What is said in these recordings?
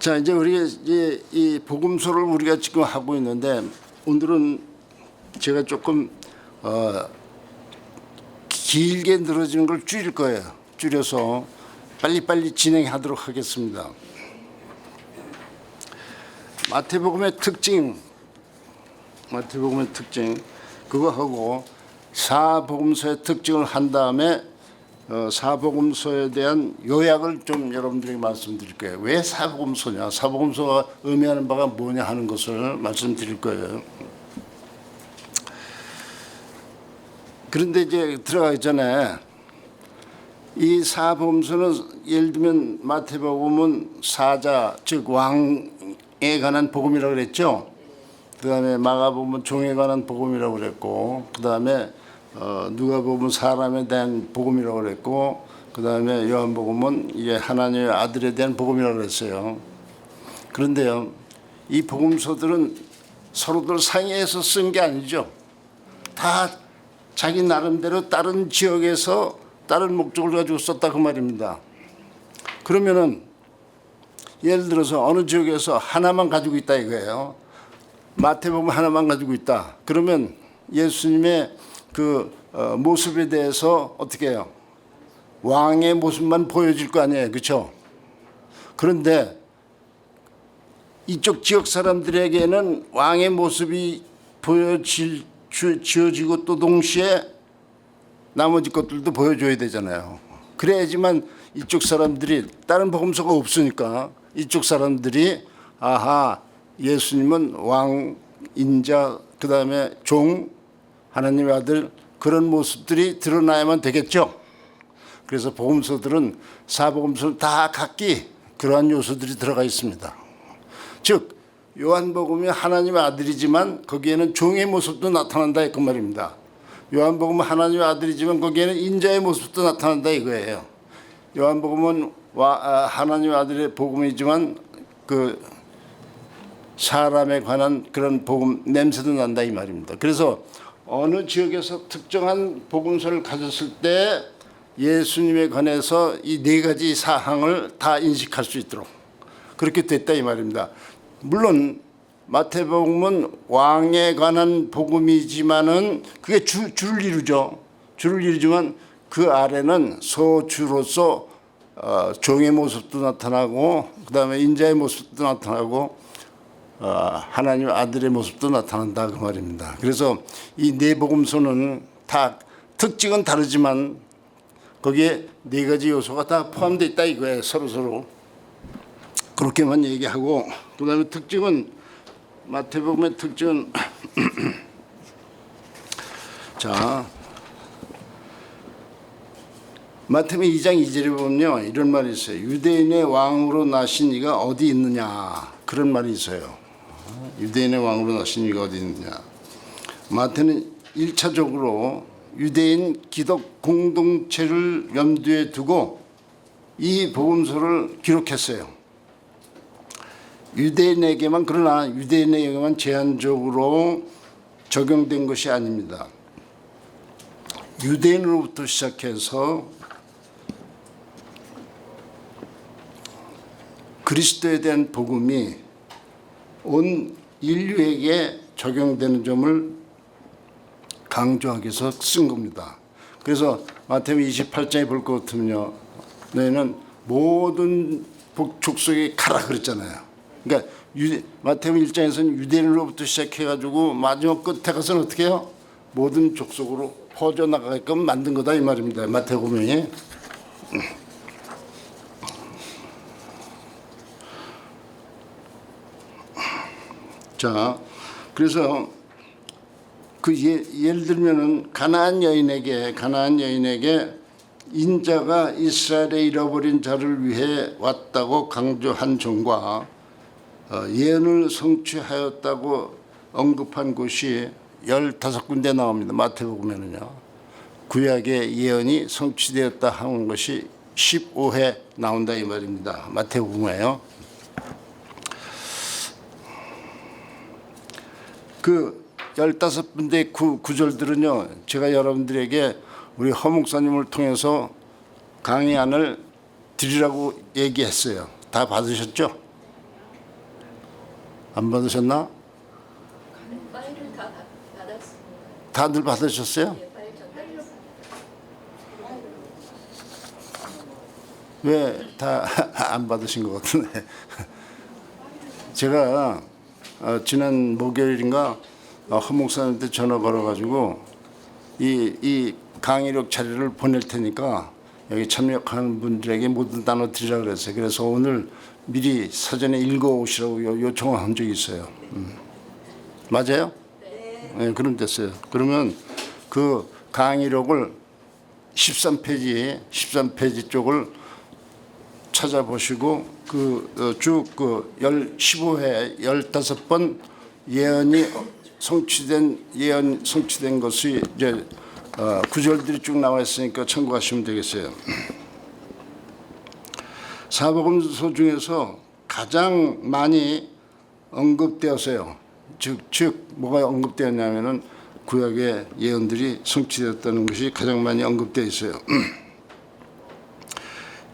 자, 이제 우리가 이제 이 복음서를 우리가 지금 하고 있는데 오늘은 제가 조금 길게 늘어지는 걸 줄일 거예요. 줄여서 빨리빨리 진행하도록 하겠습니다. 마태복음의 특징 그거 하고 사복음서의 특징을 한 다음에 사복음서에 대한 요약을 좀 여러분들에게 말씀드릴 거예요. 왜 사복음서냐, 사복음서가 의미하는 바가 뭐냐 하는 것을 말씀드릴 거예요. 그런데 이제 들어가기 전에 이 사복음서는 예를 들면 마태복음은 사자 즉 왕에 관한 복음이라고 그랬죠. 그다음에 마가복음은 종에 관한 복음이라고 그랬고, 그다음에 누가복음은 사람에 대한 복음이라고 그랬고, 그다음에 요한복음은 이게 하나님의 아들에 대한 복음이라고 그랬어요. 그런데요, 이 복음서들은 서로들 상의해서 쓴 게 아니죠. 다 자기 나름대로 다른 지역에서 다른 목적을 가지고 썼다 그 말입니다. 그러면은 예를 들어서 어느 지역에서 하나만 가지고 있다 이거예요. 마태복음 하나만 가지고 있다. 그러면 예수님의 그 모습에 대해서 어떻게 해요? 왕의 모습만 보여질 거 아니에요, 그렇죠? 그런데 이쪽 지역 사람들에게는 왕의 모습이 지어지고 또 동시에 나머지 것들도 보여줘야 되잖아요. 그래야지만 이쪽 사람들이, 다른 복음서가 없으니까 이쪽 사람들이 아하, 예수님은 왕, 인자, 그 다음에 종, 하나님의 아들, 그런 모습들이 드러나야만 되겠죠. 그래서 복음서들은 사복음서는 다 각기 그러한 요소들이 들어가 있습니다. 즉 요한복음이 하나님의 아들이지만 거기에는 종의 모습도 나타난다 그 말입니다. 요한복음은 하나님의 아들이지만 거기에는 인자의 모습도 나타난다 이거예요. 요한복음은 하나님의 아들의 복음이지만 그 사람에 관한 그런 복음 냄새도 난다 이 말입니다. 그래서 어느 지역에서 특정한 복음서를 가졌을 때 예수님에 관해서 이 네 가지 사항을 다 인식할 수 있도록 그렇게 됐다 이 말입니다. 물론 마태복음은 왕에 관한 복음이지만은 그게 줄을 이루죠. 줄을 이루지만 그 아래는 소주로서 종의 모습도 나타나고, 그 다음에 인자의 모습도 나타나고, 하나님의 아들의 모습도 나타난다 그 말입니다. 그래서 이 네 복음서는 다 특징은 다르지만 거기에 네 가지 요소가 다 포함되어 있다 이거예요. 서로 그렇게만 얘기하고, 그 다음에 특징은 마태복음의 특징은 자, 마태복음 2장 2절에 보면요 이런 말이 있어요. 유대인의 왕으로 나신 이가 어디 있느냐, 그런 말이 있어요. 유대인의 왕으로 나신 이가 어디 있느냐. 마태는 1차적으로 유대인 기독 공동체를 염두에 두고 이 복음서를 기록했어요. 유대인에게만, 그러나 유대인에게만 제한적으로 적용된 것이 아닙니다. 유대인으로부터 시작해서 그리스도에 대한 복음이 온 인류에게 적용되는 점을 강조하기 위해서 쓴 겁니다. 그래서 마태복음 28장에 볼 것 같으면요, 너희는 모든 족속에 가라 그랬잖아요. 그러니까 마태복음 1장에서는 유대인으로부터 시작해가지고 마지막 끝에 가서는 어떻게 해요? 모든 족속으로 퍼져나가게끔 만든 거다 이 말입니다. 마태복음이. 자, 그래서 그 예를 들면은 가나안 여인에게 인자가 이스라엘의 잃어버린 자를 위해 왔다고 강조한 점과 예언을 성취하였다고 언급한 곳이 15군데 나옵니다. 마태복음에는요. 구약의 예언이 성취되었다 하는 것이 15회 나온다 이 말입니다. 마태복음에요. 그 15군데 구절들은요, 제가 여러분들에게 우리 허 목사님을 통해서 강의안을 드리라고 얘기했어요. 다 받으셨죠? 안 받으셨나? 파일을 다 받았습니다. 다들 받으셨어요? 예, 파일 전달했습니다. 왜 다 안 받으신 것 같은데. 제가 지난 목요일인가 허 목사님한테 전화 걸어가지고 이 강의록 자료를 보낼 테니까 여기 참여하는 분들에게 모두 나눠드리라고 그랬어요. 그래서 오늘 미리 사전에 읽어오시라고 요청한 적이 있어요. 맞아요? 네, 그럼 됐어요. 그러면 그 강의록을 13페이지 쪽을 찾아보시고 쭉 15회 15번 예언이 성취된 것이 이제 구절들이 쭉 나와 있으니까 참고하시면 되겠어요. 사복음서 중에서 가장 많이 언급되었어요. 즉 뭐가 언급되었냐면은 구약의 예언들이 성취되었다는 것이 가장 많이 언급되어 있어요.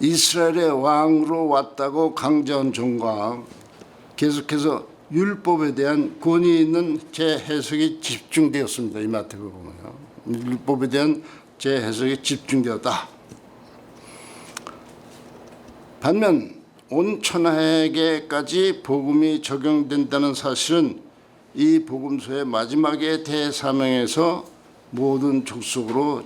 이스라엘의 왕으로 왔다고 강조한 종과 계속해서 율법에 대한 권위 있는 재해석이 집중되었습니다. 이 마태복음은요. 율법에 대한 재해석이 집중되었다. 반면 온 천하에게까지 복음이 적용된다는 사실은 이 복음서의 마지막에 대사명에서 모든 족속으로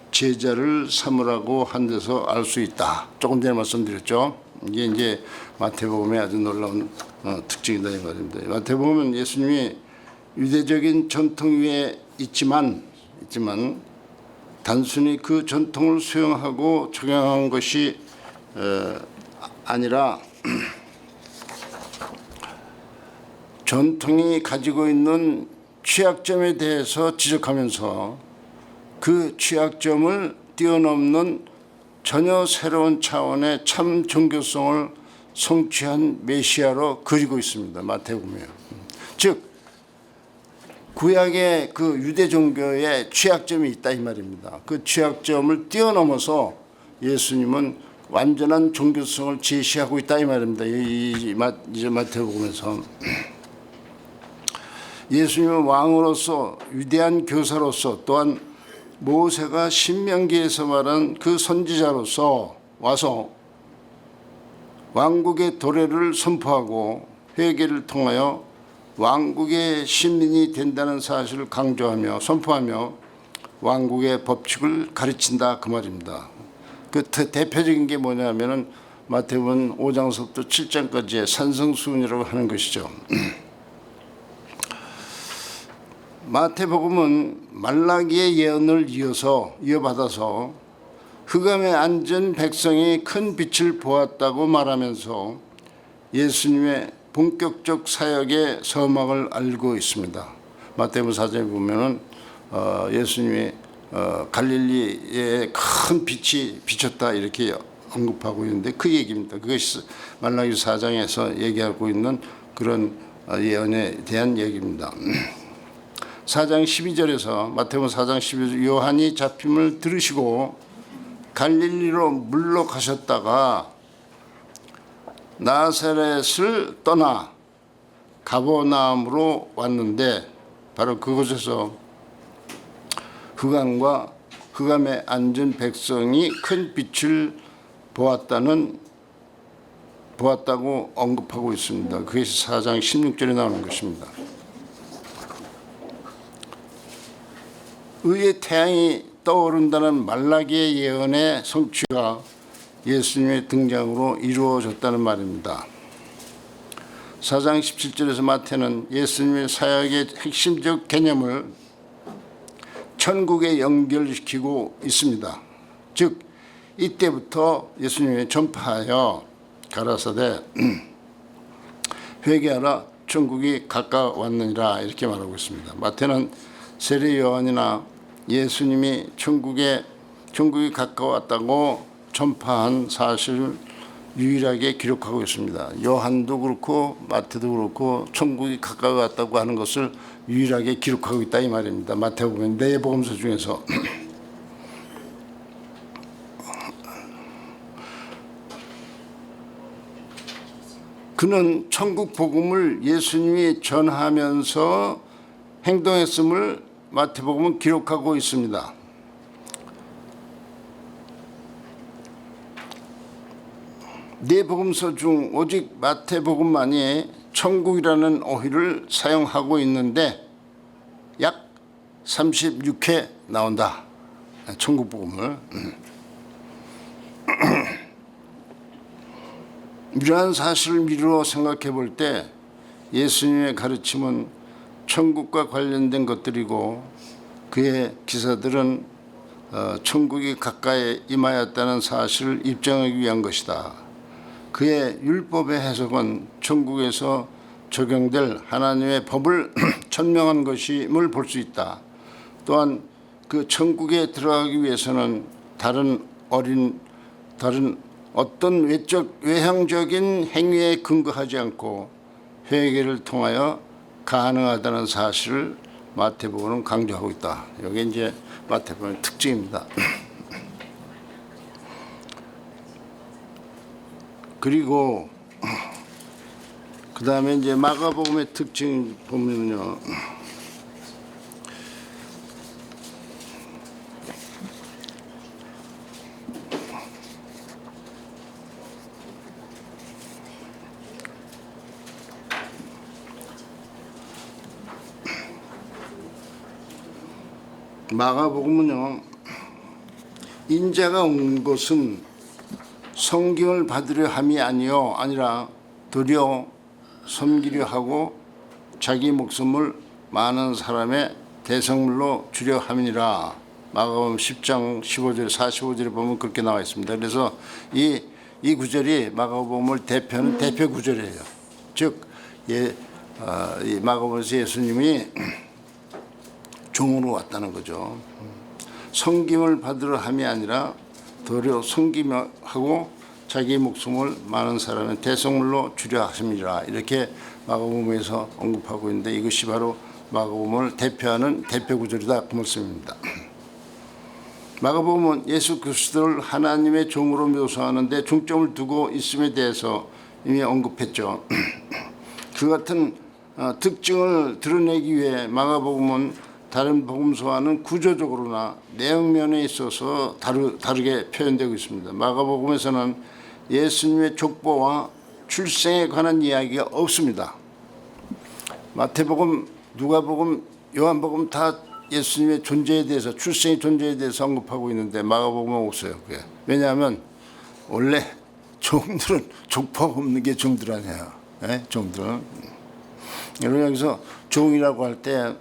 제자를 삼으라고 한 데서 알 수 있다. 조금 전에 말씀드렸죠. 이게 이제 마태복음의 아주 놀라운 특징이다 이 말입니다. 마태복음은 예수님이 유대적인 전통 위에 있지만 단순히 그 전통을 수용하고 적용한 것이 아니라 전통이 가지고 있는 취약점에 대해서 지적하면서 그 취약점을 뛰어넘는 전혀 새로운 차원의 참 종교성을 성취한 메시아로 그리고 있습니다. 마태복음이요. 즉 구약의 그 유대 종교에 취약점이 있다 이 말입니다. 그 취약점을 뛰어넘어서 예수님은 완전한 종교성을 제시하고 있다 이 말입니다. 이제 마태복음에서 예수님은 왕으로서 위대한 교사로서 또한 모세가 신명기에서 말한 그 선지자로서 와서 왕국의 도래를 선포하고 회개를 통하여 왕국의 시민이 된다는 사실을 강조하며 선포하며 왕국의 법칙을 가르친다 그 말입니다. 그 대표적인 게 뭐냐면은 마태복음 5장서부터 7장까지의 산성수훈이라고 하는 것이죠. 마태복음은 말라기의 예언을 이어받아서 흑암에 앉은 백성이 큰 빛을 보았다고 말하면서 예수님의 본격적 사역의 서막을 알고 있습니다. 마태복음 4장에 보면은 예수님이 갈릴리에 큰 빛이 비쳤다 이렇게 언급하고 있는데 그 얘기입니다. 그것이 말라기 4장에서 얘기하고 있는 그런 예언에 대한 얘기입니다. 4장 12절에서 마태복음 4장 12절 요한이 잡힘을 들으시고 갈릴리로 물러 가셨다가 나사렛을 떠나 가버나움으로 왔는데 바로 그곳에서 흑암에 앉은 백성이 큰 빛을 보았다고 언급하고 있습니다. 그것이 4장 16절에 나오는 것입니다. 의의 태양이 떠오른다는 말라기의 예언의 성취가 예수님의 등장으로 이루어졌다는 말입니다. 4장 17절에서 마태는 예수님의 사역의 핵심적 개념을 천국에 연결시키고 있습니다. 즉 이때부터 예수님이 전파하여 가라사대 회개하라 천국이 가까웠느니라 이렇게 말하고 있습니다. 마태는 세례 요한이나 예수님이 천국이 가까웠다고 전파한 사실을 유일하게 기록하고 있습니다. 요한도 그렇고 마태도 그렇고 천국이 가까웠다고 하는 것을 유일하게 기록하고 있다 이 말입니다. 마태복음 네 복음서 중에서 그는 천국 복음을 예수님이 전하면서 행동했음을 마태복음은 기록하고 있습니다. 네 복음서 중 오직 마태복음만이 천국이라는 어휘를 사용하고 있는데 약 36회 나온다. 천국 복음을. 이러한 사실을 미루어 생각해 볼 때 예수님의 가르침은 천국과 관련된 것들이고 그의 기사들은 천국이 가까이 임하였다는 사실을 입증하기 위한 것이다. 그의 율법의 해석은 천국에서 적용될 하나님의 법을 천명한 것임을 볼 수 있다. 또한 그 천국에 들어가기 위해서는 다른 어떤 외향적인 행위에 근거하지 않고 회개를 통하여 가능하다는 사실을 마태복음은 강조하고 있다. 이게 이제 마태복음의 특징입니다. 그리고 그 다음에 이제 마가복음의 특징 보면요. 마가복음은요. 인자가 온 것은 성경을 받으려 함이 아니라 도리어 섬기려 하고 자기 목숨을 많은 사람의 대성물로 주려 함이니라. 마가복음 10장 15절 45절에 보면 그렇게 나와 있습니다. 그래서 이 구절이 마가복음을 대표하는 대표 구절이에요. 즉 이 마가복음에서 예수님이 종으로 왔다는 거죠. 섬김을 받으려 함이 아니라 도리어 섬김하고 자기 목숨을 많은 사람의 대성물로 주려 하심이라. 이렇게 마가복음에서 언급하고 있는데 이것이 바로 마가복음을 대표하는 대표 구절이다 그 말씀입니다. 마가복음은 예수 그리스도를 하나님의 종으로 묘사하는 데 중점을 두고 있음에 대해서 이미 언급했죠. 그 같은 특징을 드러내기 위해 마가복음은 다른 복음서와는 구조적으로나 내용면에 있어서 다르게 표현되고 있습니다. 마가복음에서는 예수님의 족보와 출생에 관한 이야기가 없습니다. 마태복음, 누가복음, 요한복음 다 예수님의 존재에 대해서 출생의 존재에 대해서 언급하고 있는데 마가복음은 없어요. 그게. 왜냐하면 원래 종들은 족보가 없는 게 종들 아니에요. 네? 종들은. 여러분 여기서 종이라고 할 때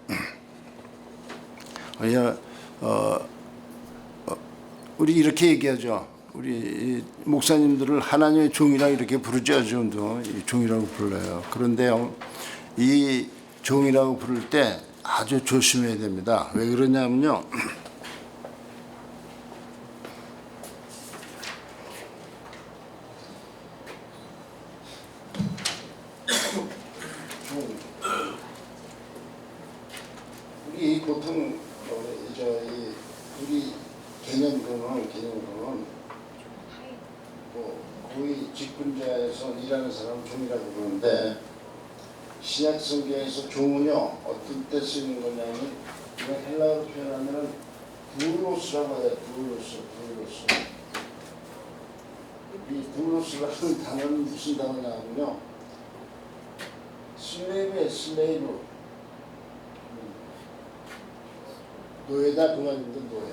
우리 이렇게 얘기하죠. 우리 목사님들을 하나님의 종이라 이렇게 부르죠. 지금도 종이라고 불러요. 그런데요, 이 종이라고 부를 때 아주 조심해야 됩니다. 왜 그러냐면요. 우리 보통 우리 개념으로는 뭐 고위 직분자에서 일하는 사람 종이라고 그러는데 신약 성경에서 종은요 어떤 때 쓰는 거냐면 이거 헬라어로 표현하면 두로스라고 해요. 두로스. 이 두로스라는 단어는 무슨 단어냐면요 슬레이브 노예다 그 말입니다. 노예.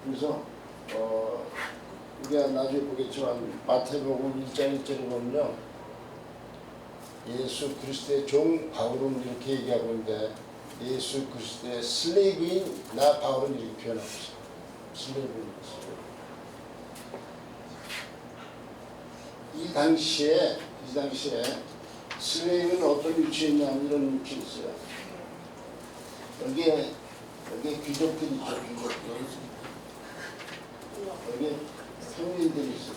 그래서 우리가 나중에 보겠지만 마태복음 1장 1절에 보면요 예수 그리스도의 종 바울은 이렇게 얘기하고 있는데 예수 그리스도의 슬레이브인 나 바울은 이렇게 표현하고 있어요. 슬레이브인 이 당시에 슬레이브는 어떤 위치에 있냐면 이런 위치에 있어요. 여기에 귀족들이 있죠. 여기 평민들이 있어요.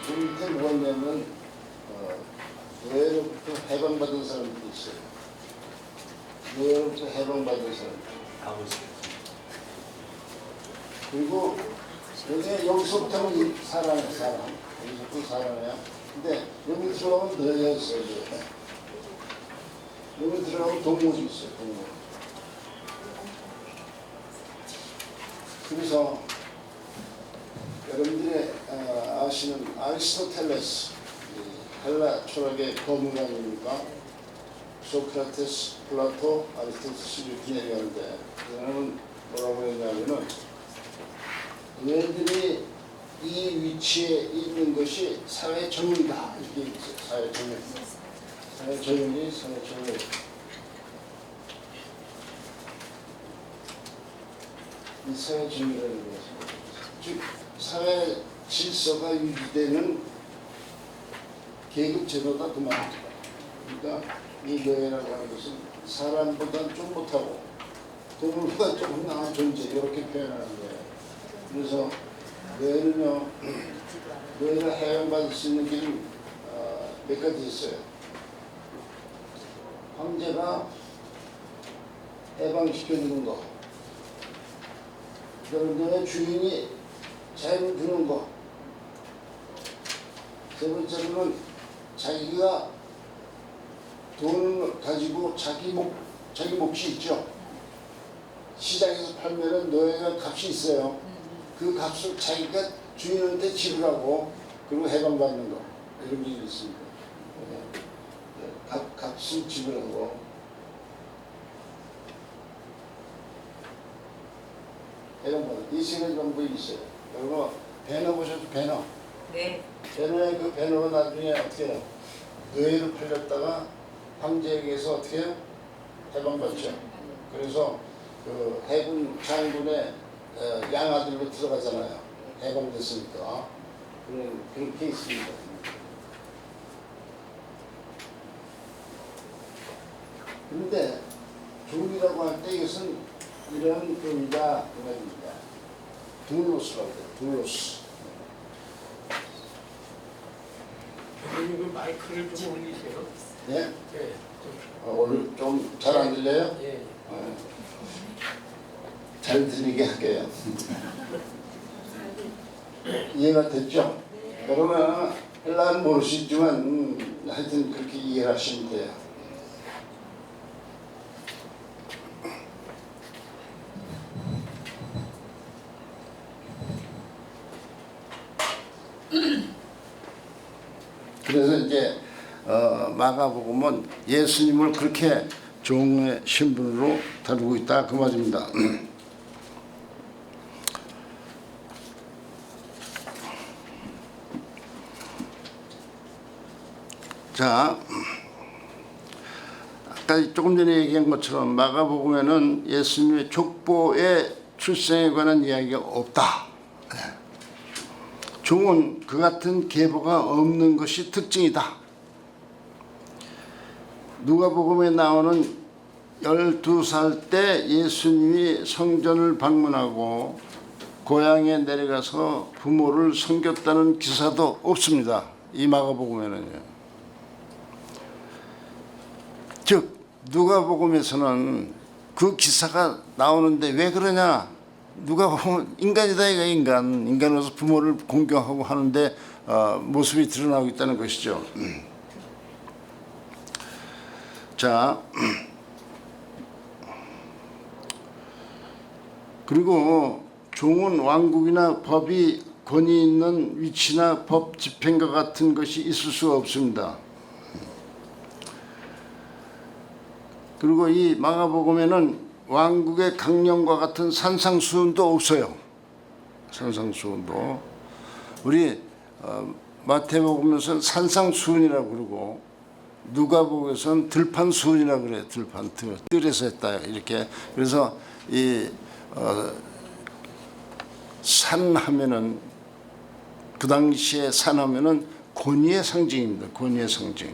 그 밑에 뭐가 있냐면 노예로부터 해방받은 사람들이 있어요. 노예로부터 해방받은 사람들. 그리고 여기서부터는 사람. 여기서 또 살아나요. 근데 여기 들어가면 너희가 있어요. 여기 들어가면 동물이 있어요. 동물. 그래서 여러분들이 아시는 아리스토텔레스, 헬라 철학의 거물 아닙니까? 소크라테스, 플라토, 아리스토텔레스 이렇게 얘기하는데 그 사람은 뭐라고 했냐면은 얘들이 이 위치에 있는 것이 사회 정의다 이렇게 얘기했어요. 사회 정의. 사회 정의, 사회 정의. 이 사회 정의라는 것은 즉 사회 질서가 유지되는 계급 제도다 그 말입니다. 그러니까 이 노예라고 하는 것은 사람보다 좀 못하고 동물보다 조금 나은 존재 이렇게 표현하는 거예요. 그래서 노예는요, 노예를 해양받을 수 있는 길은 몇 가지 있어요. 황제가 해방시켜주는 거, 그다음에 주인이 자유를 주는 거, 세 번째로는 자기가 돈을 가지고 자기 몫이 있죠. 시장에서 팔면은 노예가 값이 있어요. 그 값을 자기가 주인한테 지불하고 그리고 해방받는 거 이런 게 있습니다. 값을 지불하고 해방받는 이 세 가지 방법이 있어요. 그리고 배너 보셔도 배너. 네. 배너의 그 배너가 나중에 어떻게 해요? 노예로 팔렸다가 황제에게서 어떻게 해요? 해방받죠. 그래서 그 해군 장군의 양아들로 들어가잖아요. 해방됐으니까. 그렇게 있습니다. 그런데 종이라고 할 때 이것은 이런 종이다 그 말입니다. 둘로스라고 해요. 둘로스. 그 마이크를 좀 올리세요. 네? 네. 오늘 좀 잘 안 들려요? 예. 잘 들리게 할게요. 이해가 됐죠? 그러면 헬라는 모르시지만 하여튼 그렇게 이해하시면 돼요. 그래서 이제 마가복음은 예수님을 그렇게 종의 신분으로 다루고 있다 그 말입니다. 자, 아까 조금 전에 얘기한 것처럼 마가복음에는 예수님의 족보의 출생에 관한 이야기가 없다. 종은 그 같은 계보가 없는 것이 특징이다. 누가복음에 나오는 12살 때 예수님이 성전을 방문하고 고향에 내려가서 부모를 섬겼다는 기사도 없습니다. 이 마가복음에는요. 즉 누가복음에서는 그 기사가 나오는데 왜 그러냐? 누가복음은 인간이다 이가 인간으로서 부모를 공경하고 하는데 모습이 드러나고 있다는 것이죠. 자, 그리고 종은 왕국이나 법이 권위 있는 위치나 법 집행과 같은 것이 있을 수가 없습니다. 그리고 이 마가복음에는 왕국의 강령과 같은 산상수훈도 없어요. 산상수훈도. 우리 마태복음에서는 산상수훈이라고 그러고 누가복음에서는 들판수훈이라고 그래요. 들판 뜰에서 했다 이렇게. 그래서 이 산하면은 그 당시에 산하면은 권위의 상징입니다. 권위의 상징.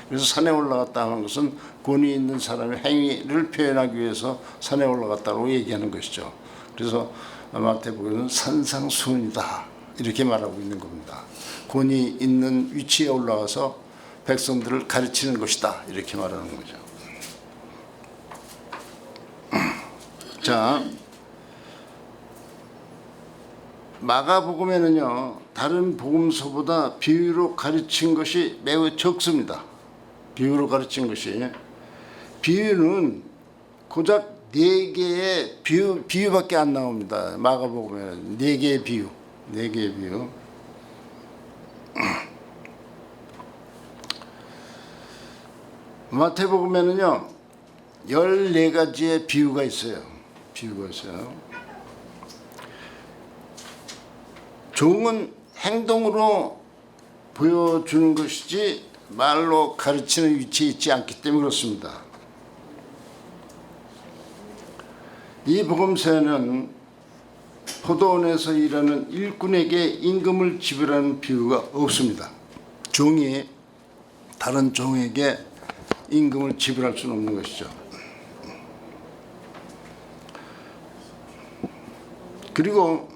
그래서 산에 올라갔다 하는 것은 권위 있는 사람의 행위를 표현하기 위해서 산에 올라갔다고 얘기하는 것이죠. 그래서 마태복음은 산상수훈이다 이렇게 말하고 있는 겁니다. 권위 있는 위치에 올라가서 백성들을 가르치는 것이다 이렇게 말하는 거죠. 자, 마가복음에는요 다른 복음서보다 비유로 가르친 것이 매우 적습니다. 비유로 가르친 것이, 비유는 고작 4개의 비유밖에 안 나옵니다. 마가복음에는 4개의 비유, 4개의 비유. 마태복음에는요 14가지의 비유가 있어요. 종은 행동으로 보여주는 것이지 말로 가르치는 위치에 있지 않기 때문에 그렇습니다. 이 복음서에는 포도원에서 일하는 일꾼에게 임금을 지불하는 비유가 없습니다. 종이 다른 종에게 임금을 지불할 수는 없는 것이죠. 그리고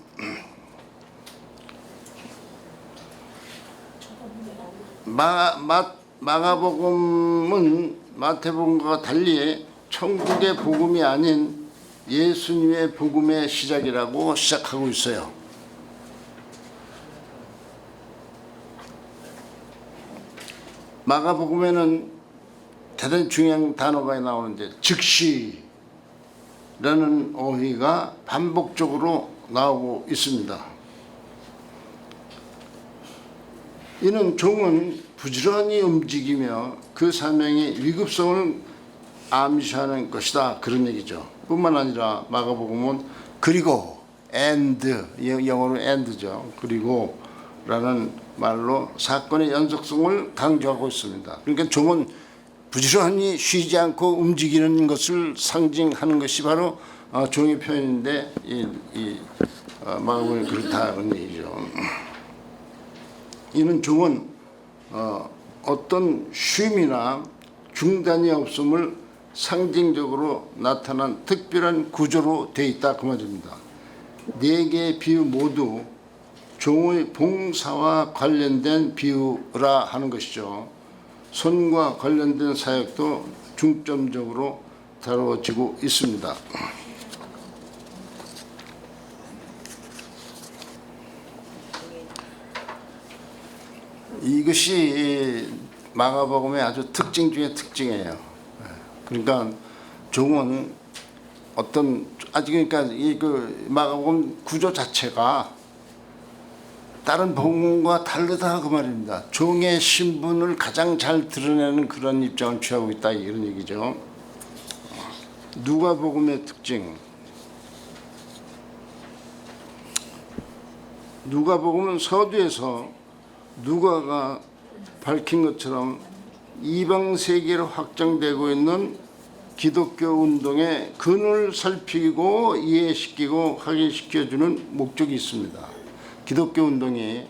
마가복음은 마태복음과 달리 천국의 복음이 아닌 예수님의 복음의 시작이라고 시작하고 있어요. 마가복음에는 대단히 중요한 단어가 나오는데 즉시라는 어휘가 반복적으로 나오고 있습니다. 이는 종은 부지런히 움직이며 그 사명의 위급성을 암시하는 것이다, 그런 얘기죠. 뿐만 아니라 마가복음은 그리고 and, 영어로 and죠. 그리고 라는 말로 사건의 연속성을 강조하고 있습니다. 그러니까 종은 부지런히 쉬지 않고 움직이는 것을 상징하는 것이 바로 종의 표현인데 마가복음이 그렇다는 얘기죠. 이는 종은 어떤 쉼이나 중단이 없음을 상징적으로 나타난 특별한 구조로 되어 있다, 그 말입니다. 4개의 비유 모두 종의 봉사와 관련된 비유라 하는 것이죠. 손과 관련된 사역도 중점적으로 다뤄지고 있습니다. 이것이 마가복음의 아주 특징 중에 특징이에요. 그러니까 종은 어떤 그러니까 그 마가복음 구조 자체가 다른 복음과 다르다, 그 말입니다. 종의 신분을 가장 잘 드러내는 그런 입장을 취하고 있다, 이런 얘기죠. 누가복음의 특징. 누가복음은 서두에서 누가가 밝힌 것처럼 이방 세계로 확장되고 있는 기독교 운동의 근원을 살피고 이해시키고 확인시켜주는 목적이 있습니다. 기독교 운동이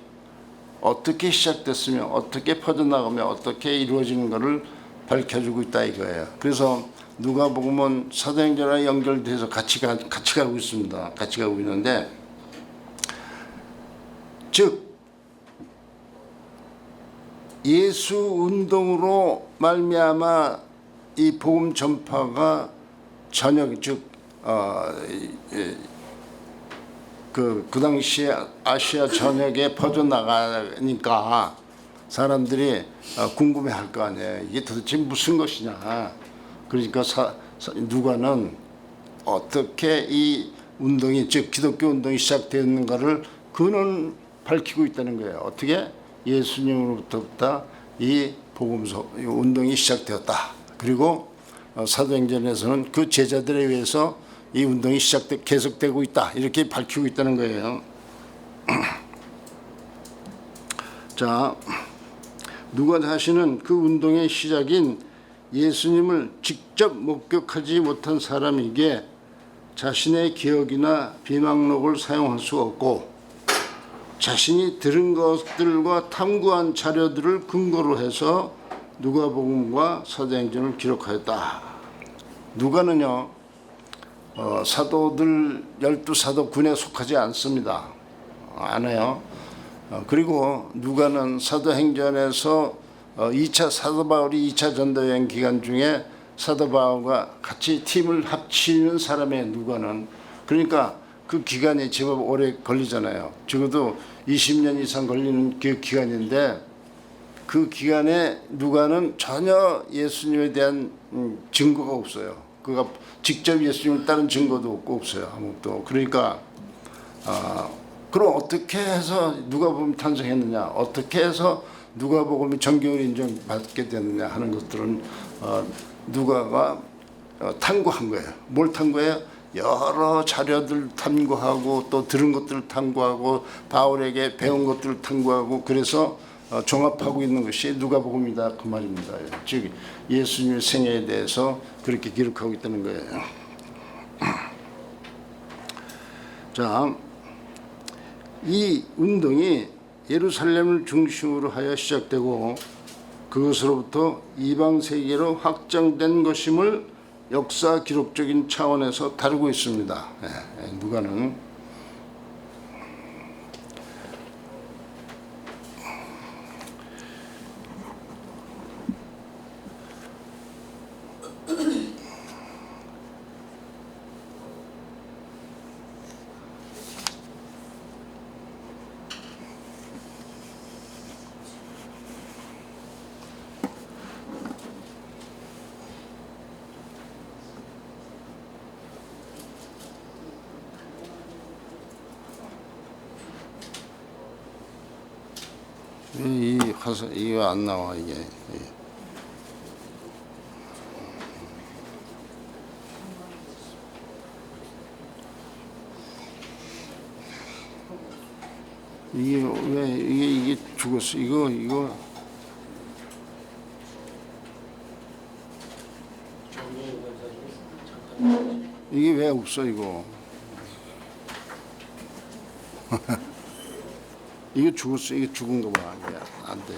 어떻게 시작됐으며 어떻게 퍼져나가며 어떻게 이루어지는 것을 밝혀주고 있다, 이거예요. 그래서 누가복음은 사도행전과 연결돼서 같이 가고 있습니다. 같이 가고 있는데, 즉 예수 운동으로 말미암아 이 복음 전파가 전역, 즉 그 당시에 아시아 전역에 퍼져나가니까 사람들이 궁금해할 거 아니에요. 이게 도대체 무슨 것이냐. 그러니까 누가는 어떻게 이 운동이, 즉 기독교 운동이 시작되었는가를 그는 밝히고 있다는 거예요. 어떻게 예수님으로부터 이 복음서 운동이 시작되었다. 그리고 사도행전에서는 그 제자들에 의해서 이 운동이 계속되고 있다, 이렇게 밝히고 있다는 거예요. 자, 누가 자신은 그 운동의 시작인 예수님을 직접 목격하지 못한 사람에게 자신의 기억이나 비망록을 사용할 수 없고 자신이 들은 것들과 탐구한 자료들을 근거로 해서 누가복음과 사도행전을 기록하였다. 누가는요 사도들 12사도군에 속하지 않습니다. 안 해요. 그리고 누가는 사도행전에서 2차 사도 바울이 2차 전도여행 기간 중에 사도 바울과 같이 팀을 합치는 사람의 누가는, 그러니까 그 기간이 제법 오래 걸리잖아요. 적어도 20년 이상 걸리는 그 기간인데 그 기간에 누가는 전혀 예수님에 대한 증거가 없어요. 그가 직접 예수님을 따른 증거도 없어요. 아무것도. 그러니까 그럼 어떻게 해서 누가복음이 탄생했느냐, 어떻게 해서 누가복음이 정경을 인정받게 됐느냐 하는 것들은 누가가 탐구한 거예요. 뭘 탐구해요? 여러 자료들 탐구하고 또 들은 것들을 탐구하고 바울에게 배운 것들을 탐구하고 그래서 종합하고 있는 것이 누가복음이다 그 말입니다. 즉 예수님의 생애에 대해서 그렇게 기록하고 있다는 거예요. 자, 이 운동이 예루살렘을 중심으로 하여 시작되고 그것으로부터 이방 세계로 확장된 것임을 역사 기록적인 차원에서 다루고 있습니다. 누가는 이 화살 이거 안 나와 이게. 이게 왜 이게 죽었어? 이거 이게 왜 없어 이거? 이거 죽었어. 이게 죽은 거 봐. 이게 안 돼.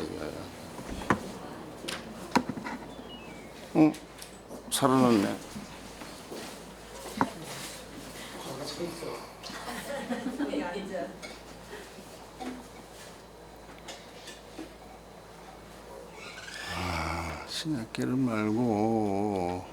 이거. 살아났네. 신약계를 말고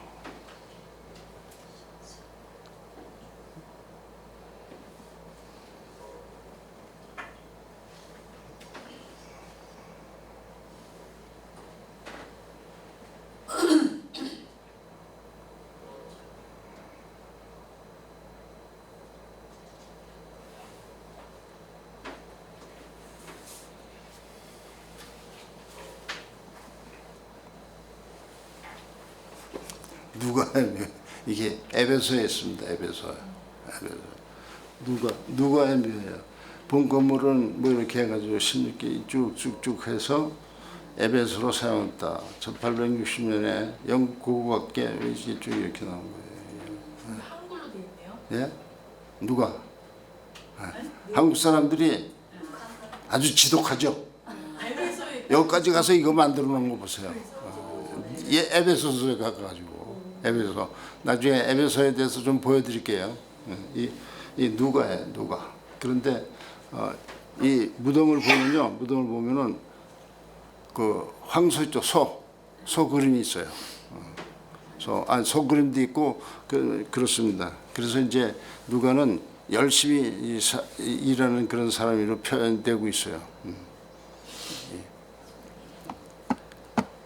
누가 이게 에베소에 있습니다. 에베소. 누가 묘예요. 본 건물은 뭐 이렇게 해가지고 16개 쭉쭉쭉 해서 에베소로 사용했다. 1860년에 영국 고고학계 이렇게 쭉 이렇게 나온 거예요. 한글로 돼 있네요. 예? 누가? 한국 사람들이 아주 지독하죠. 여기까지 가서 이거 만들어 놓은 거 보세요. 에베소서에 가가지고 에베소. 나중에 에베소에 대해서 좀 보여드릴게요. 이 누가예요, 누가. 그런데 이 무덤을 보면은 그 황소 있죠, 소 그림이 있어요. 소 그림도 있고 그렇습니다. 그래서 이제 누가는 열심히 일하는 그런 사람으로 표현되고 있어요.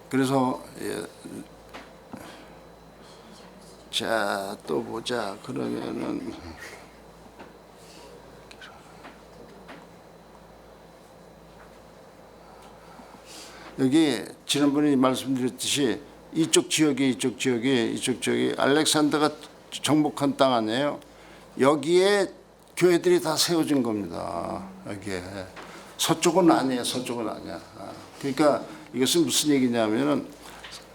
그래서 자, 또 보자. 그러면은 여기 지난번에 말씀드렸듯이 이쪽 지역이 알렉산더가 정복한 땅 아니에요. 여기에 교회들이 다 세워진 겁니다. 여기에 서쪽은 아니에요. 그러니까 이것은 무슨 얘기냐면은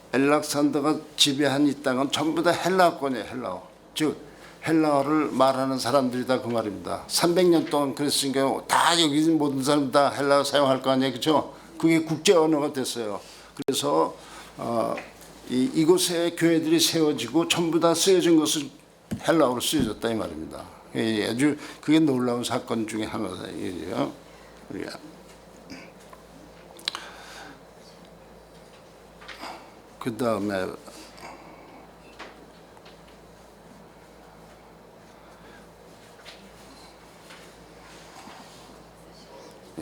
알렉산더가 지배한 이 땅은 전부 다 헬라어권이에요. 헬라어. 즉 헬라어를 말하는 사람들이다 그 말입니다. 300년 동안 그랬으니까 다 여기 있는 모든 사람 다 헬라어 사용할 거 아니에요. 그렇죠? 그게 국제 언어가 됐어요. 그래서 이곳에 교회들이 세워지고 전부 다 쓰여진 것은 헬라어로 쓰여졌다 이 말입니다. 아주 그게 놀라운 사건 중에 하나다 이거예요. 그 다음에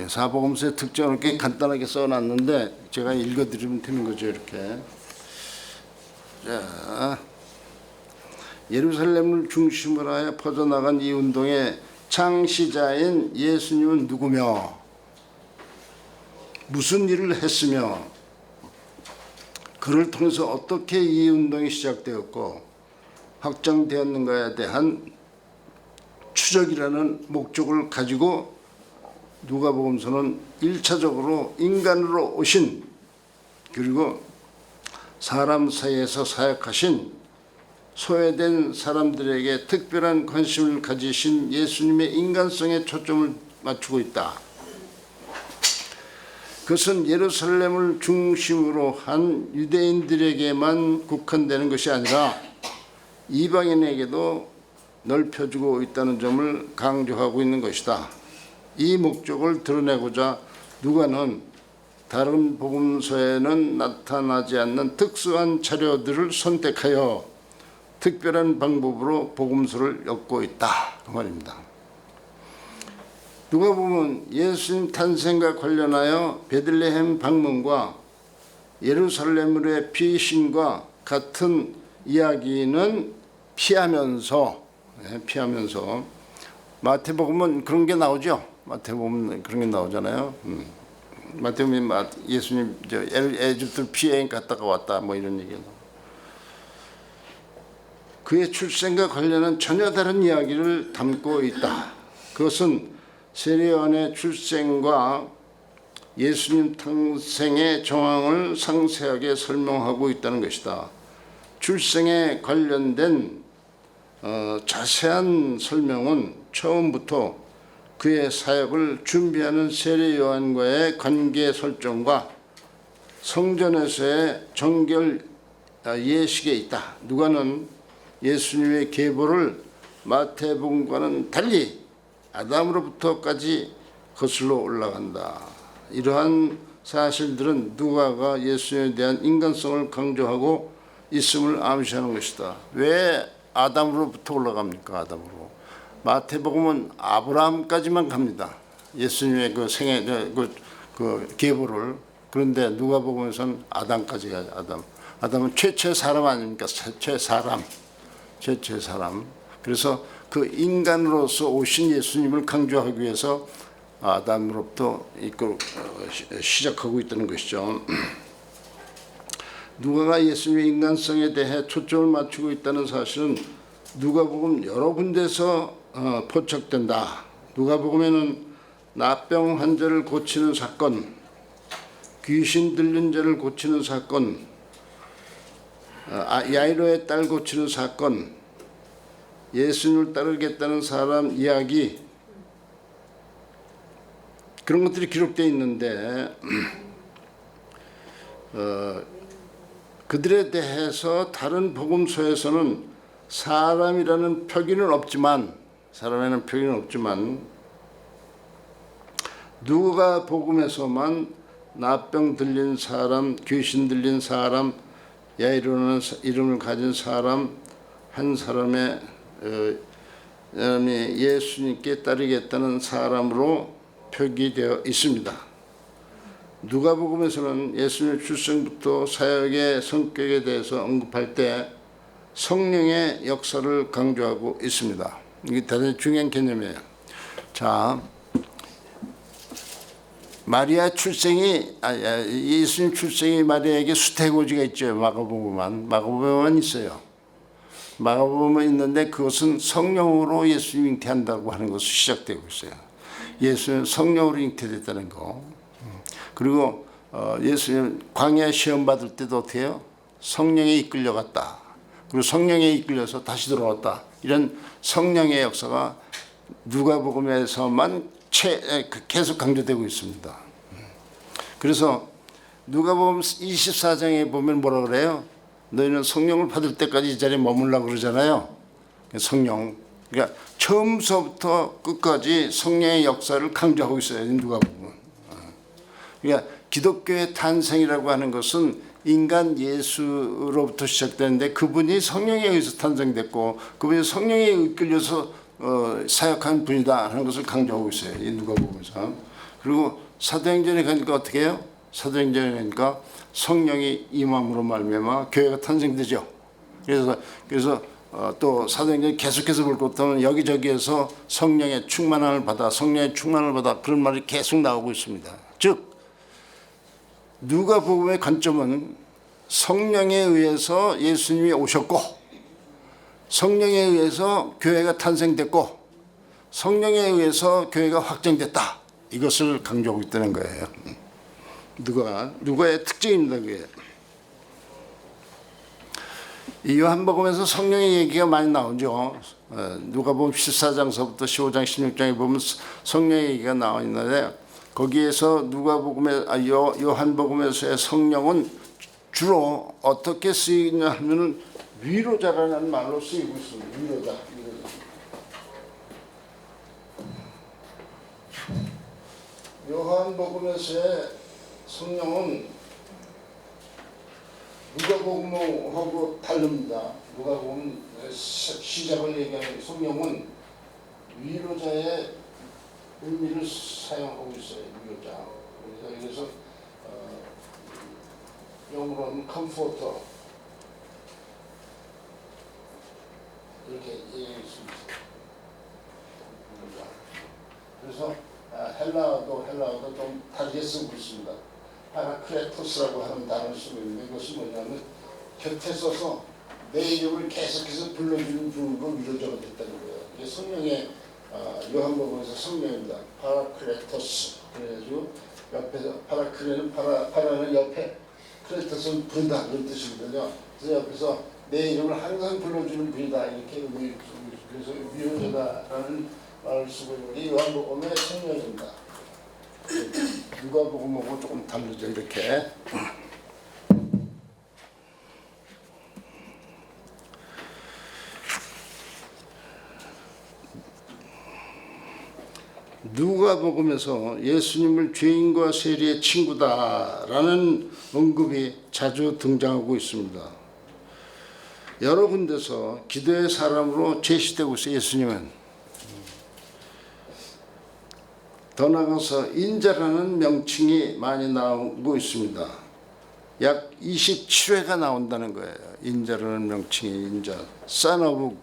사복음서의 특징을 이렇게 간단하게 써놨는데 제가 읽어드리면 되는 거죠. 이렇게. 자, 예루살렘을 중심으로 하여 퍼져나간 이 운동의 창시자인 예수님은 누구며 무슨 일을 했으며 그를 통해서 어떻게 이 운동이 시작되었고 확장되었는가에 대한 추적이라는 목적을 가지고 누가복음서는 1차적으로 인간으로 오신 그리고 사람 사이에서 사역하신 소외된 사람들에게 특별한 관심을 가지신 예수님의 인간성에 초점을 맞추고 있다. 그것은 예루살렘을 중심으로 한 유대인들에게만 국한되는 것이 아니라 이방인에게도 넓혀주고 있다는 점을 강조하고 있는 것이다. 이 목적을 드러내고자 누가는 다른 복음서에는 나타나지 않는 특수한 자료들을 선택하여 특별한 방법으로 복음서를 엮고 있다. 그 말입니다. 누가 보면 예수님 탄생과 관련하여 베들레헴 방문과 예루살렘으로의 피신과 같은 이야기는 피하면서 마태복음은 그런 게 나오죠. 마태복음은 그런 게 나오잖아요. 마태복음이 예수님 에집트 피해인 갔다가 왔다 뭐 이런 얘기가 나와요. 그의 출생과 관련한 전혀 다른 이야기를 담고 있다. 그것은 세례요한의 출생과 예수님 탄생의 정황을 상세하게 설명하고 있다는 것이다. 출생에 관련된 자세한 설명은 처음부터 그의 사역을 준비하는 세례요한과의 관계 설정과 성전에서의 정결 예식에 있다. 누가는 예수님의 계보를 마태복음과는 달리 아담으로부터까지 거슬러 올라간다. 이러한 사실들은 누가가 예수님에 대한 인간성을 강조하고 있음을 암시하는 것이다. 왜 아담으로부터 올라갑니까? 아담으로. 마태복음은 아브라함까지만 갑니다. 예수님의 그 생애 그 계보를. 그런데 누가복음에서는 아담까지 가요. 아담은 최초의 사람 아닙니까? 최초의 사람. 그래서 그 인간으로서 오신 예수님을 강조하기 위해서 아담으로부터 시작하고 있다는 것이죠. 누가가 예수님의 인간성에 대해 초점을 맞추고 있다는 사실은 누가복음 여러 군데서 포착된다. 누가복음에는 나병 환자를 고치는 사건, 귀신 들린 자를 고치는 사건, 야이로의 딸 고치는 사건, 예수님을 따르겠다는 사람 이야기, 그런 것들이 기록되어 있는데 그들에 대해서 다른 복음서에서는 사람이라는 표기는 없지만 누가복음에서만 나병 들린 사람, 귀신 들린 사람, 야이로라는 이름을 가진 사람 한 사람의 예수님께 따르겠다는 사람으로 표기되어 있습니다. 누가복음에서는 예수님의 출생부터 사역의 성격에 대해서 언급할 때 성령의 역사를 강조하고 있습니다. 이게 대단히 중요한 개념이에요. 자, 예수님 출생이 마리아에게 수태고지가 있죠. 마가복음만 있어요. 마가복음은 있는데 그것은 성령으로 예수님 잉태한다고 하는 것으로 시작되고 있어요. 예수는 성령으로 잉태됐다는 거. 그리고 예수님 광야 시험 받을 때도 어떻게 해요? 성령에 이끌려갔다. 그리고 성령에 이끌려서 다시 돌아왔다. 이런 성령의 역사가 누가복음에서만 계속 강조되고 있습니다. 그래서 누가복음 24장에 보면 뭐라 그래요? 너희는 성령을 받을 때까지 이 자리에 머물라고 그러잖아요. 성령. 그러니까 처음서부터 끝까지 성령의 역사를 강조하고 있어요. 누가복음은. 그러니까 기독교의 탄생이라고 하는 것은 인간 예수로부터 시작되는데 그분이 성령에 의해서 탄생됐고 그분이 성령에 이끌려서 사역한 분이다 하는 것을 강조하고 있어요. 이 누가복음에서. 그리고 사도행전에 가니까 어떻게 해요? 사도행전에 가니까 성령이 임함으로 말미암아 교회가 탄생되죠. 그래서 또 사도행전 계속해서 볼 것 같으면 여기저기에서 성령의 충만함을 받아 그런 말이 계속 나오고 있습니다. 즉 누가복음의 관점은 성령에 의해서 예수님이 오셨고 성령에 의해서 교회가 탄생됐고 성령에 의해서 교회가 확정됐다. 이것을 강조하고 있다는 거예요. 누가의 특징입니다. 그게. 이 요한복음에서 성령의 얘기가 많이 나오죠. 누가복음 14장서부터 15장 16장에 보면 성령의 얘기가 나와 있는데 거기에서 요한복음에서의 성령은 주로 어떻게 쓰이냐 하면은 위로자라는 말로 쓰이고 있습니다. 위로자. 요한복음에서의 성령은 누가복음하고 다릅니다. 누가복음 시작을 얘기하는 성령은 위로자의 의미를 사용하고 있어요. 위로자. 그래서 영어로는 컴포터 이렇게 얘기할 수 있어요. 그래서 헬라어도 좀 다르게 쓰고 있습니다. 파라크레토스라고 하는 단어를 쓰고 있는데 그것이 뭐냐면 곁에 서서 내 이름을 계속해서 불러주는 분으로 위로자가 됐다는 거예요. 이게 성령의 요한복음에서 성령입니다. 파라크레토스. 그래가지고 옆에서 파라는 옆에 크레토스는 부르다 그런 뜻이거든요. 그래서 옆에서 내 이름을 항상 불러주는 분이다 이렇게 그래서 위로자다라는 말을 쓰고 있는데 요한복음의 성령입니다. 누가복음하고 조금 다르죠. 이렇게 누가복음에서 예수님을 죄인과 세리의 친구다라는 언급이 자주 등장하고 있습니다. 여러 군데서 기도의 사람으로 제시되고 있어요. 예수님은 더 나아가서 인자라는 명칭이 많이 나오고 있습니다. 약 27회가 나온다는 거예요. 인자라는 명칭이 인자, Son of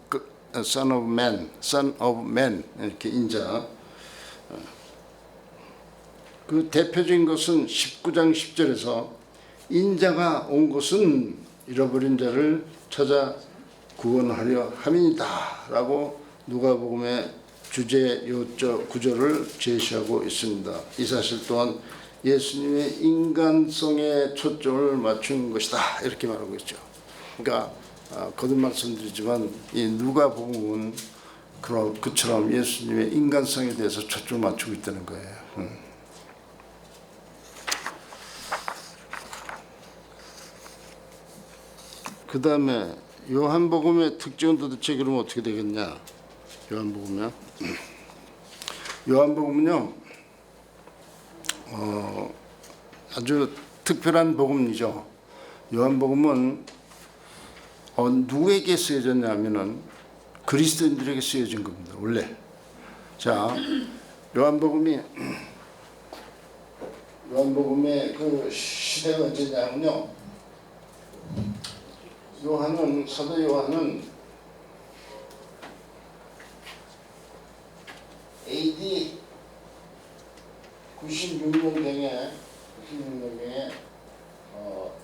Man, Son of Man 이렇게 인자. 그 대표적인 것은 19장 10절에서 인자가 온 것은 잃어버린 자를 찾아 구원하려 함이다 라고 누가복음의 주제 요적 구절을 제시하고 있습니다. 이 사실 또한 예수님의 인간성에 초점을 맞춘 것이다 이렇게 말하고 있죠. 그러니까 거듭 말씀드리지만 이 누가복음은 그처럼 예수님의 인간성에 대해서 초점을 맞추고 있다는 거예요. 그 다음에 요한복음의 특징은 도대체 그러면 어떻게 되겠냐? 요한복음은요 아주 특별한 복음이죠. 요한복음은 누구에게 쓰여졌냐면은 그리스도인들에게 쓰여진 겁니다. 원래. 자, 요한복음의 그 시대가 언제냐면요. 사도 요한은 AD 96년경에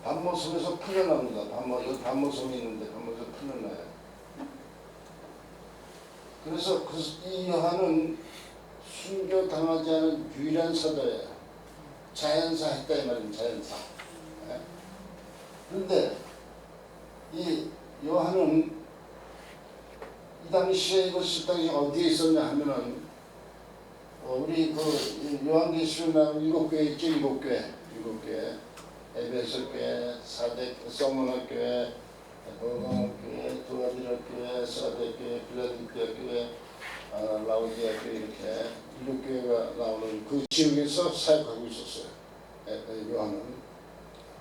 반모섬에서 풀려납니다. 여기 반모섬이 있는데 반모섬 풀려나요. 그래서 이 요한은 순교당하지 않은 유일한 사도예요. 자연사 했다 이 말입니다. 자연사. 그런데 이 요한은 이 당시에 이것이 당시 어디에 있었냐 하면은 우리 그 요한계시록 나오는 7교회 있죠. 7교회 에베소 교회, 서문화 교회, 교회, 두아디라 교회, 사데 교회, 필라델피아 교회, 라오디아 교회 이렇게 7교회가 나오는 그 지역에서 사역하고 있었어요. 요한은.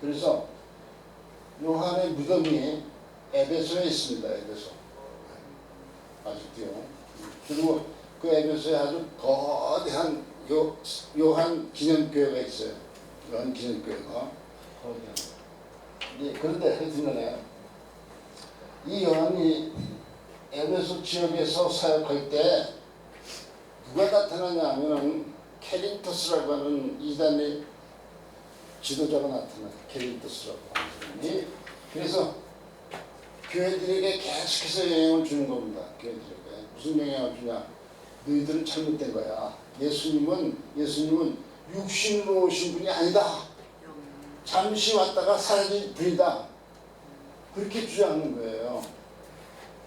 그래서 요한의 무덤이 에베소에 있습니다. 에베소. 아직도요. 그리고 그 에베소에 아주 거대한 요한 기념교회가 있어요. 요한 기념교회가. 예, 그런데 하여튼간에 이 요한이 에베소 지역에서 사역할 때 누가 나타나냐 하면은 케린토스라고 하는 이단의 지도자가 나타나요. 케린토스라고 하는 사람이. 그래서 교회들에게 계속해서 영향을 주는 겁니다. 교회들에게. 무슨 영향을 주냐? 너희들은 잘못된 거야. 예수님은 육신으로 오신 분이 아니다. 잠시 왔다가 사라진 분이다. 그렇게 주장하는 거예요.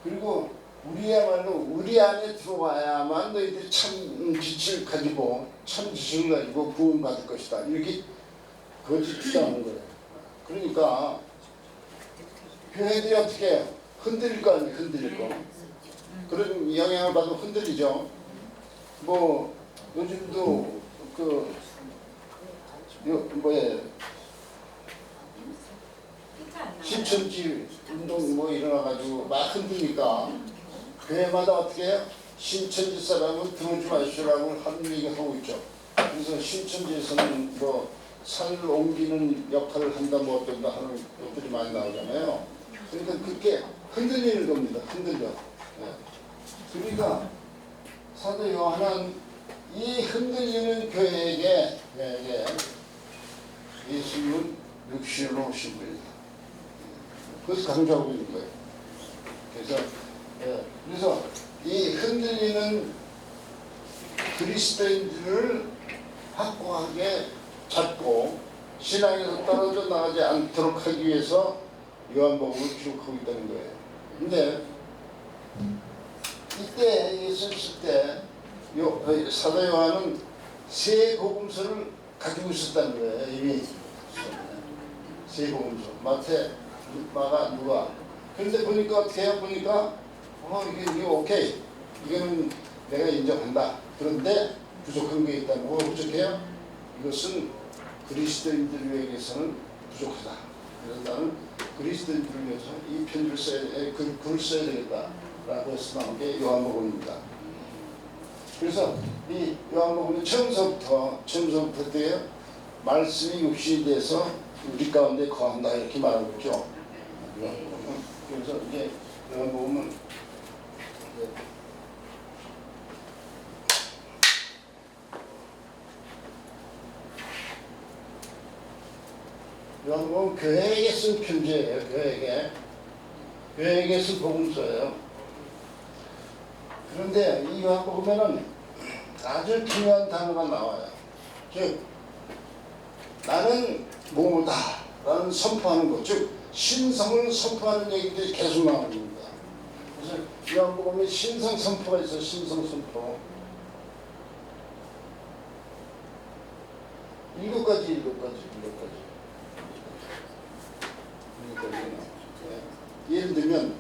그리고 우리야말로 우리 안에 들어와야만 너희들이 참 지식을 가지고 참 지식을 가지고 구원받을 것이다. 이렇게 거짓 주장하는 거예요. 그러니까 교회들이 어떻게 해요? 흔들릴 거 아니에요. 흔들릴 거. 그런 영향을 받으면 흔들리죠. 뭐 요즘도 신천지 운동 뭐 일어나가지고 막 흔드니까 교회마다 어떻게 해요? 신천지 사람은 들어오지 마시라고 하는 얘기를 하고 있죠. 그래서 신천지에서는 뭐 산을 옮기는 역할을 한다 뭐 어쩐다 하는 것들이 많이 나오잖아요. 그러니까 그렇게 흔들리는 겁니다. 흔들려. 네. 그러니까 사도 요한은 이 흔들리는 교회에게 예수님은 육신으로 오신 분이다. 그래서 강조하고 있는 거예요. 그래서 이 흔들리는 그리스도인들을 확고하게 잡고 신앙에서 떨어져 나가지 않도록 하기 위해서 요한복음을 기록하고 있다는 거예요. 근데 이때 예수 있을 때 사도 요한은 세 복음서를 가지고 있었다는 거예요. 이미 세 복음서 마태, 마가, 누가. 그런데 보니까 어떻게 해요? 보니까 이게 오케이. 이거는 내가 인정한다. 그런데 부족한 게 있다는 거. 부족해요? 이것은 그리스도인들에게서는 부족하다. 그래서 나는 그리스도인들을 위해서 이 편지를 써야, 글을 써야 되겠다라고 해서 나온 게 요한복음입니다. 그래서 이 요한복음은 처음서부터 어때요? 말씀이 육신이 돼서 우리 가운데 거한다 이렇게 말하고 있죠. 그래서 이게 요한복음은 요한복음은 교회에게 쓴 편지예요. 교회에게 쓴 복음서예요. 그런데 이 요한복음에는 아주 중요한 단어가 나와요. 즉 나는 뭐다 라는 선포하는 것, 즉 신성을 선포하는 얘기들이 계속 나오는 겁니다. 그래서 요한복음에 신성 선포가 있어요. 신성 선포 7가지. 예를 들면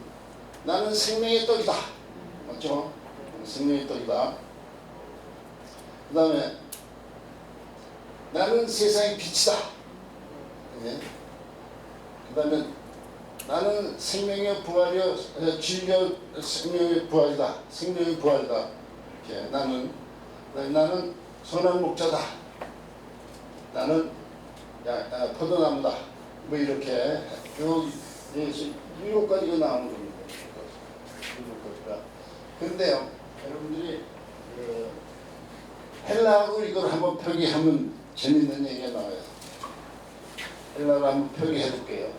나는 생명의 떡이다. 맞죠? 생명의 떡이다. 그 다음에 나는 세상의 빛이다. 네. 그 다음에 나는 생명의 부활이요, 진리의 생명의 부활이다. 생명의 부활이다. 이렇게 나는 선한 목자다. 나는 포도나무다. 뭐 이렇게 쭉 7가지가 나오는 겁니다. 7가지가. 그런데요, 여러분들이 헬라어로 이걸 한번 표기하면 재밌는 얘기가 나와요. 헬라어로 한번 표기해 볼게요.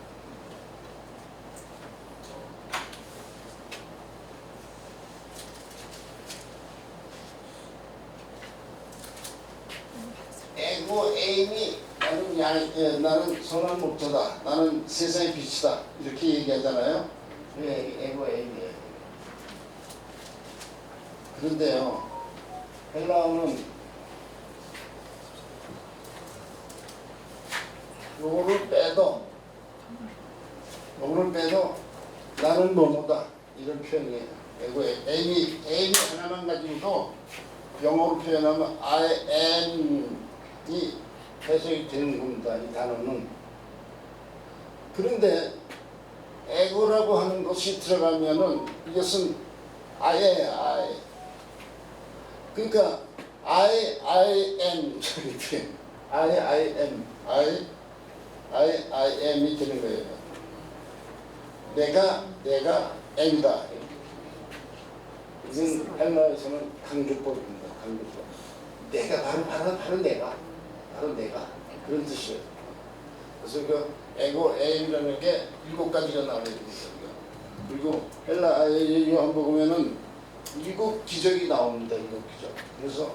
에고 에임이 나는 선한 목자다. 나는 세상의 빛이다. 이렇게 얘기하잖아요. 에고 에임이에요. 그런데요, 헬라어는 요거를 빼도 나는 뭐뭐다 이런 표현이에요. 에고 에임이 하나만 가지고도 영어로 표현하면 I am이 해석이 되는 겁니다. 이 단어는. 그런데 에고라고 하는 것이 들어가면은 이것은 I. 그러니까 I am 이렇게 I am I am이 되는 거예요. 내가 am이다. 이건 헬라어에서는 강조법입니다. 강조법. 내가 바로 내가 그런 뜻이에요. 그래서 그 에고 am이라는 게 7가지가 나와야 됩니다. 그리고 헬라어의 요한복음에는 7 기적이 나옵니다. 7 기적. 그래서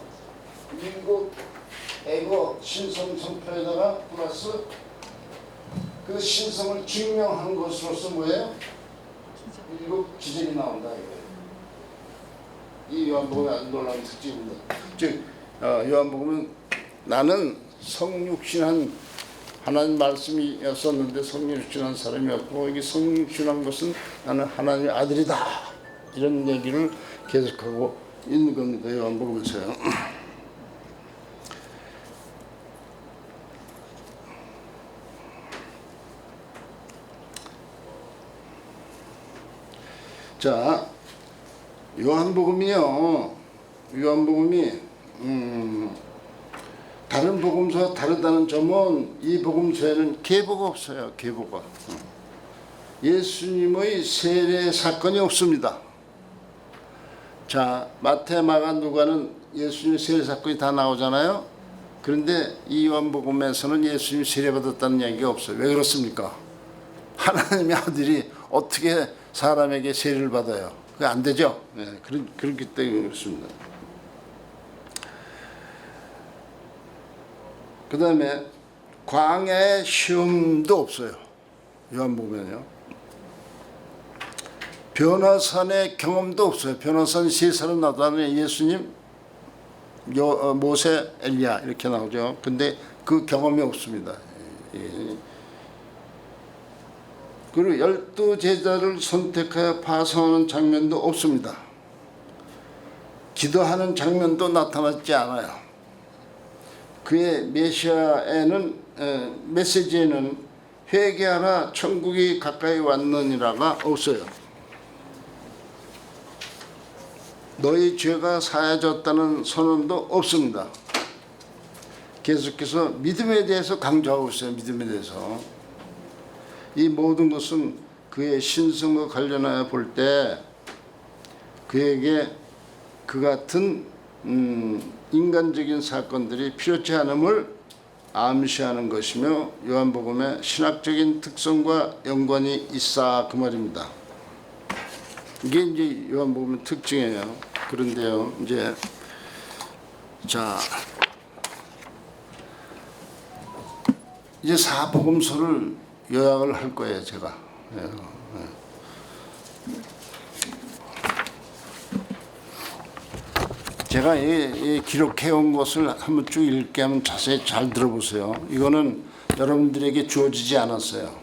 7 에고 신성 선표에다가 플러스 그 신성을 증명한 것으로서 뭐예요? 7 기적이 나온다 이거예요. 이 요한복음의 아주 놀라운 특징입니다. 즉 요한복음은 나는 성육신한 하나님 말씀이었었는데 성육신한 사람이었고 이게 성육신한 것은 나는 하나님의 아들이다 이런 얘기를 계속하고 있는 겁니다. 요한복음에서요. 자, 요한복음이 다른 복음서와 다르다는 점은 이 복음서에는 계보가 없어요. 계보가. 예수님의 세례 사건이 없습니다. 자, 마태, 마가, 누가는 예수님의 세례 사건이 다 나오잖아요. 그런데 이 요한복음에서는 예수님이 세례받았다는 얘기가 없어요. 왜 그렇습니까? 하나님의 아들이 어떻게 사람에게 세례를 받아요? 그게 안 되죠. 네, 그렇기 때문에 그렇습니다. 그 다음에 광야의 시험도 없어요. 요한복음에는요. 변화산의 경험도 없어요. 변화산 3사람 나타나는 예수님, 모세, 엘리야 이렇게 나오죠. 근데 그 경험이 없습니다. 그리고 12제자를 선택하여 파송하는 장면도 없습니다. 기도하는 장면도 나타나지 않아요. 그의 메시지에는 회개하라 천국이 가까이 왔느니라가 없어요. 너희 죄가 사해졌다는 선언도 없습니다. 계속해서 믿음에 대해서 강조하고 있어요. 믿음에 대해서. 이 모든 것은 그의 신성과 관련하여 볼 때 그에게 그 같은 인간적인 사건들이 필요치 않음을 암시하는 것이며 요한복음의 신학적인 특성과 연관이 있어 그 말입니다. 이게 이제 요한복음의 특징이에요. 그런데요, 이제 이제 사복음서를 요약을 할 거예요, 제가. 제가 이 기록해온 것을 한번 쭉 읽게 하면 자세히 잘 들어보세요. 이거는 여러분들에게 주어지지 않았어요.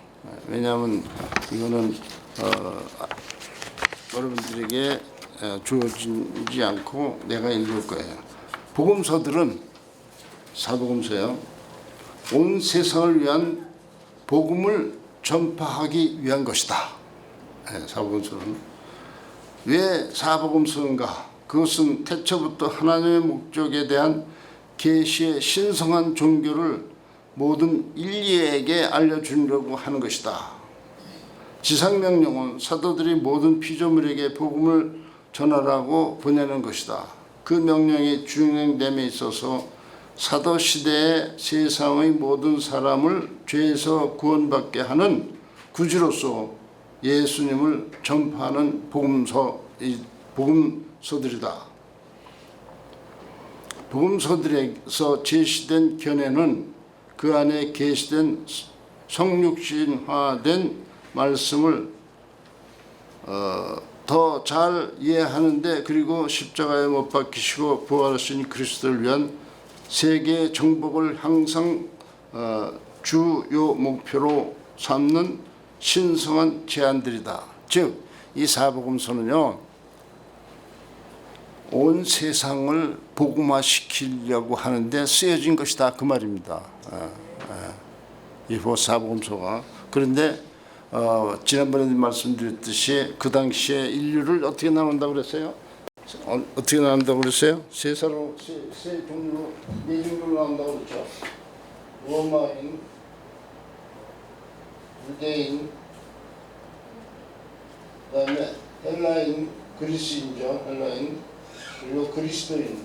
왜냐하면 이거는 여러분들에게 주어지지 않고 내가 읽을 거예요. 복음서들은 사복음서요. 온 세상을 위한 복음을 전파하기 위한 것이다. 사복음서는 왜 사복음서인가? 그것은 태초부터 하나님의 목적에 대한 계시의 신성한 종교를 모든 인류에게 알려주려고 하는 것이다. 지상명령은 사도들이 모든 피조물에게 복음을 전하라고 보내는 것이다. 그 명령이 준행됨에 있어서 사도시대의 세상의 모든 사람을 죄에서 구원받게 하는 구주로서 예수님을 전파하는 복음서들이다. 복음서들에서 제시된 견해는 그 안에 계시된 성육신화된 말씀을 더 잘 이해하는데 그리고 십자가에 못 박히시고 부활하신 그리스도를 위한 세계 정복을 항상 주요 목표로 삼는 신성한 제안들이다. 즉, 이 사복음서는요, 온 세상을 복음화시키려고 하는데 쓰여진 것이다. 그 말입니다. 이 사복음서가. 그런데 지난번에 말씀드렸듯이 그 당시에 인류를 어떻게 나눈다고 그랬어요? 어떻게 나온다고 그랬어요? 세 종류로 네 종류로 나온다고 그랬죠. 로마인, 유대인, 그다음에 헬라인, 그리스인죠. 헬라인 그리고 그리스도인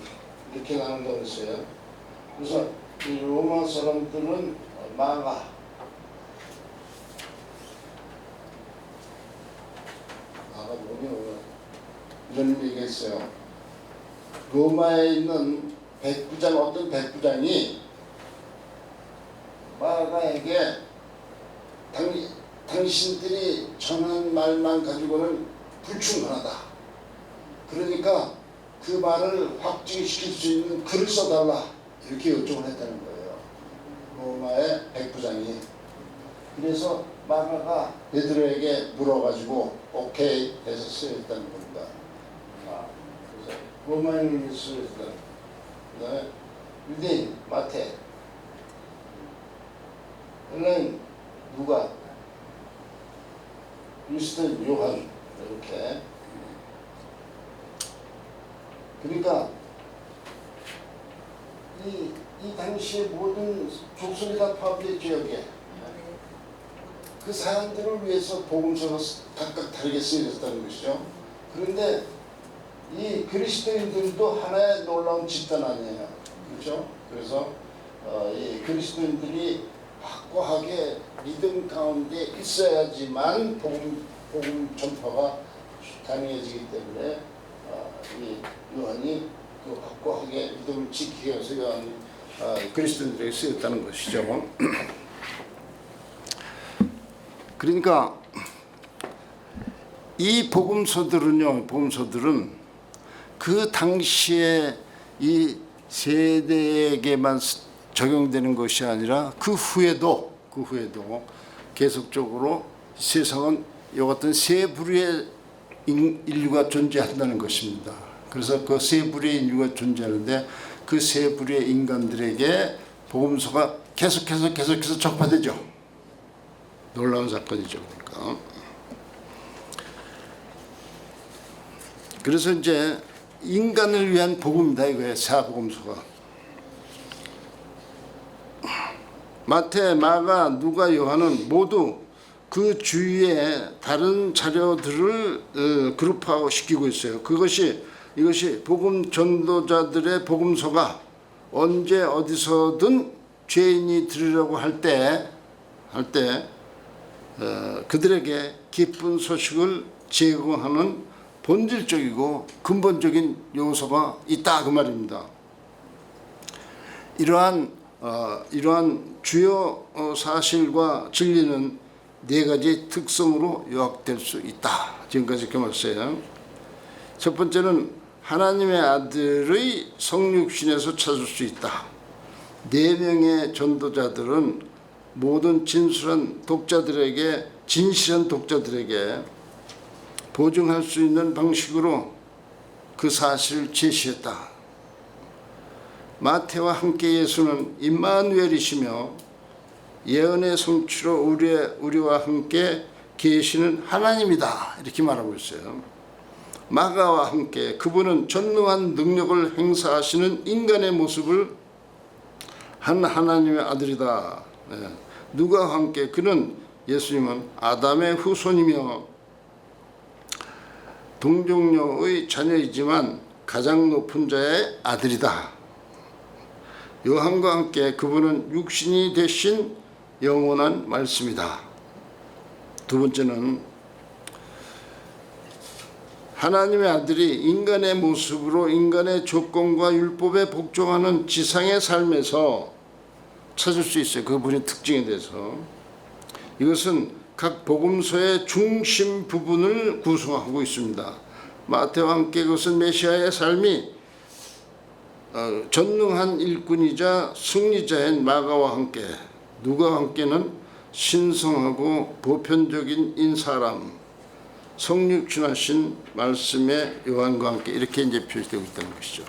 이렇게 나눈다고 그랬어요. 그래서 이 로마 사람들은 마가 뭐냐 이런 얘기했어요. 로마에 있는 백부장 어떤 백부장이 마가에게 당신들이 전한 말만 가지고는 불충분하다. 그러니까 그 말을 확증시킬 수 있는 글을 써달라 이렇게 요청을 했다는 거예요. 로마의 백부장이. 그래서 마가가 베드로에게 물어가지고 오케이 해서 쓰였다는 겁니다. 그래서 로마인을 쓰였다. 그다음에 유대인 마태, 헬라인 누가, 그리스도인 요한 이렇게. 그러니까 이 당시의 모든 족속이 다 포함되어 여기에. 그 사람들을 위해서 복음서가 각각 다르게 쓰여졌다는 것이죠. 그런데 이 그리스도인들도 하나의 놀라운 집단 아니에요. 그렇죠? 그래서 이 그리스도인들이 확고하게 믿음 가운데 있어야지만 복음 전파가 가능해지기 때문에 이 요한이 그 확고하게 믿음을 지키기 위해서 요한 그리스도인들에게 쓰였다는 것이죠. 그러니까 이 복음서들은 그 당시에 이 세대에게만 적용되는 것이 아니라 그 후에도 계속적으로 세상은 이 같은 세 부류의 인류가 존재한다는 것입니다. 그래서 그 세 부류의 인류가 존재하는데 그 세 부류의 인간들에게 복음서가 계속해서 전파되죠. 놀라운 사건이죠. 그러니까. 그래서 이제 인간을 위한 복음이다 이거예요. 사복음서가. 마태, 마가, 누가, 요한은 모두 그 주위에 다른 자료들을 그룹화시키고 시키고 있어요. 이것이 복음 전도자들의 복음서가 언제 어디서든 죄인이 들으려고 할 때 그들에게 기쁜 소식을 제공하는 본질적이고 근본적인 요소가 있다 그 말입니다. 이러한 주요 사실과 진리는 네 가지 특성으로 요약될 수 있다. 지금까지 이렇게 말했어요. 첫 번째는 하나님의 아들의 성육신에서 찾을 수 있다. 4명의 전도자들은 모든 진실한 독자들에게 보증할 수 있는 방식으로 그 사실을 제시했다. 마태와 함께 예수는 임마누엘이시며 예언의 성취로 우리와 함께 계시는 하나님이다 이렇게 말하고 있어요. 마가와 함께 그분은 전능한 능력을 행사하시는 인간의 모습을 한 하나님의 아들이다. 누가와 함께 그는 예수님은 아담의 후손이며 동정녀의 자녀이지만 가장 높은 자의 아들이다. 요한과 함께 그분은 육신이 되신 영원한 말씀이다. 두 번째는 하나님의 아들이 인간의 모습으로 인간의 조건과 율법에 복종하는 지상의 삶에서 찾을 수 있어요. 그분의 특징에 대해서. 이것은 각 복음서의 중심 부분을 구성하고 있습니다. 마태와 함께 그것은 메시아의 삶이 전능한 일꾼이자 승리자인 마가와 함께, 누가와 함께는 신성하고 보편적인 사람, 성육신하신 말씀의 요한과 함께 이렇게 이제 표시되고 있다는 것이죠.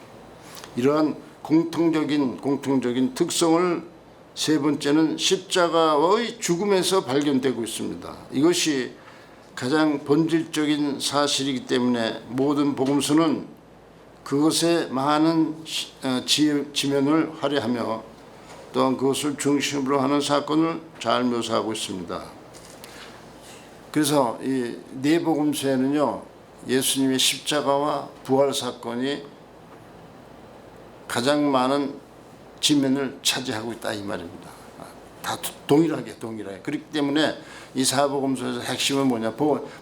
이러한 공통적인 특성을 세 번째는 십자가의 죽음에서 발견되고 있습니다. 이것이 가장 본질적인 사실이기 때문에 모든 복음서는 그것에 많은 지면을 할애하며 또한 그것을 중심으로 하는 사건을 잘 묘사하고 있습니다. 그래서 이 네 복음서에는요, 예수님의 십자가와 부활 사건이 가장 많은 지면을 차지하고 있다 이 말입니다. 다 동일하게. 그렇기 때문에 이 사복음서에서 핵심은 뭐냐?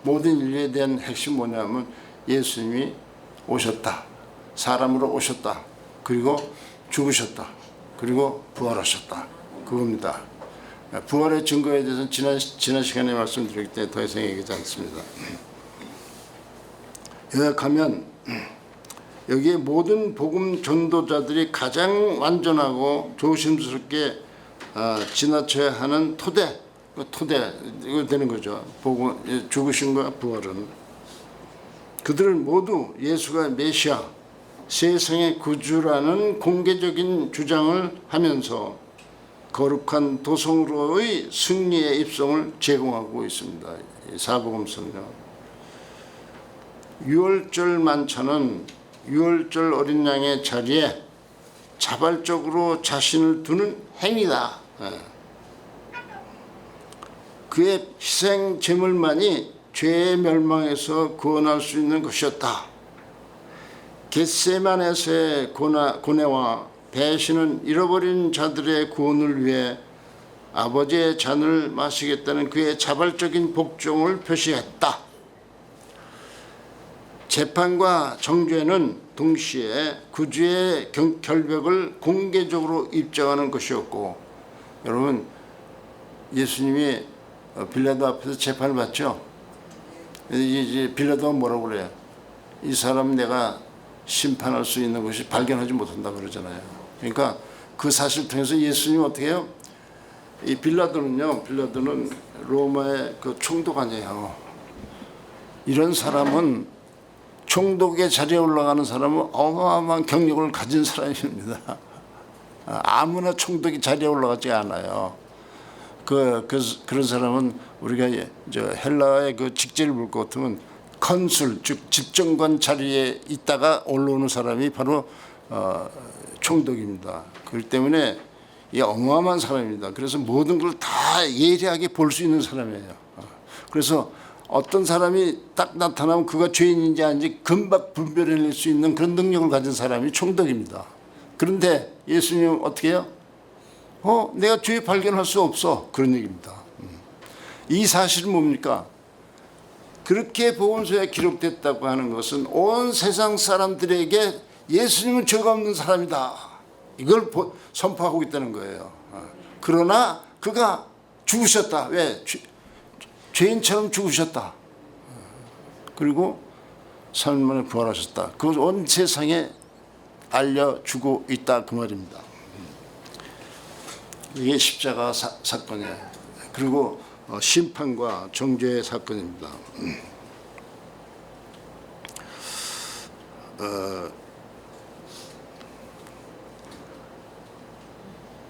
모든 인류에 대한 핵심은 뭐냐면 예수님이 오셨다. 사람으로 오셨다. 그리고 죽으셨다. 그리고 부활하셨다. 그겁니다. 부활의 증거에 대해서는 지난 시간에 말씀드렸기 때문에 더 이상 얘기하지 않습니다. 요약하면 여기에 모든 복음 전도자들이 가장 완전하고 조심스럽게 지나쳐야 하는 토대 이거 되는 거죠. 복음 죽으심과 부활은 그들은 모두 예수가 메시아 세상의 구주라는 공개적인 주장을 하면서 거룩한 도성으로의 승리의 입성을 제공하고 있습니다. 사복음서는요. 유월절 만찬은 유월절 어린 양의 자리에 자발적으로 자신을 두는 행위다. 그의 희생 제물만이 죄의 멸망에서 구원할 수 있는 것이었다. 겟세마네에서의 고뇌와 배신은 잃어버린 자들의 구원을 위해 아버지의 잔을 마시겠다는 그의 자발적인 복종을 표시했다. 재판과 정죄는 동시에 구주의 결백을 공개적으로 입증하는 것이었고, 여러분 예수님이 빌라도 앞에서 재판을 받죠. 이제 빌라도가 뭐라고 그래요? 이 사람 내가 심판할 수 있는 것이 발견하지 못한다 그러잖아요. 그러니까 그 사실을 통해서 예수님이 어떻게 해요? 이 빌라도는 로마의 그 총독 아니에요. 이런 사람은 총독의 자리에 올라가는 사람은 어마어마한 경력을 가진 사람입니다. 아무나 총독의 자리에 올라가지 않아요. 그런 사람은 우리가 헬라의 그 직제를 볼 것 같으면 컨술, 즉 집정관 자리에 있다가 올라오는 사람이 바로 총독입니다. 그렇기 때문에 이 어마어마한 사람입니다. 그래서 모든 걸 다 예리하게 볼 수 있는 사람이에요. 그래서 어떤 사람이 딱 나타나면 그가 죄인인지 아닌지 금방 분별해낼 수 있는 그런 능력을 가진 사람이 총독입니다. 그런데 예수님은 어떻게 해요? 내가 죄 발견할 수 없어. 그런 얘기입니다. 이 사실은 뭡니까? 그렇게 복음서에 기록됐다고 하는 것은 온 세상 사람들에게 예수님은 죄가 없는 사람이다. 이걸 선포하고 있다는 거예요. 그러나 그가 죽으셨다. 왜? 죄인처럼 죽으셨다. 그리고 3일 만에 부활하셨다. 그걸 온 세상에 알려주고 있다 그 말입니다. 이게 십자가 사건이에요. 그리고 심판과 정죄의 사건입니다.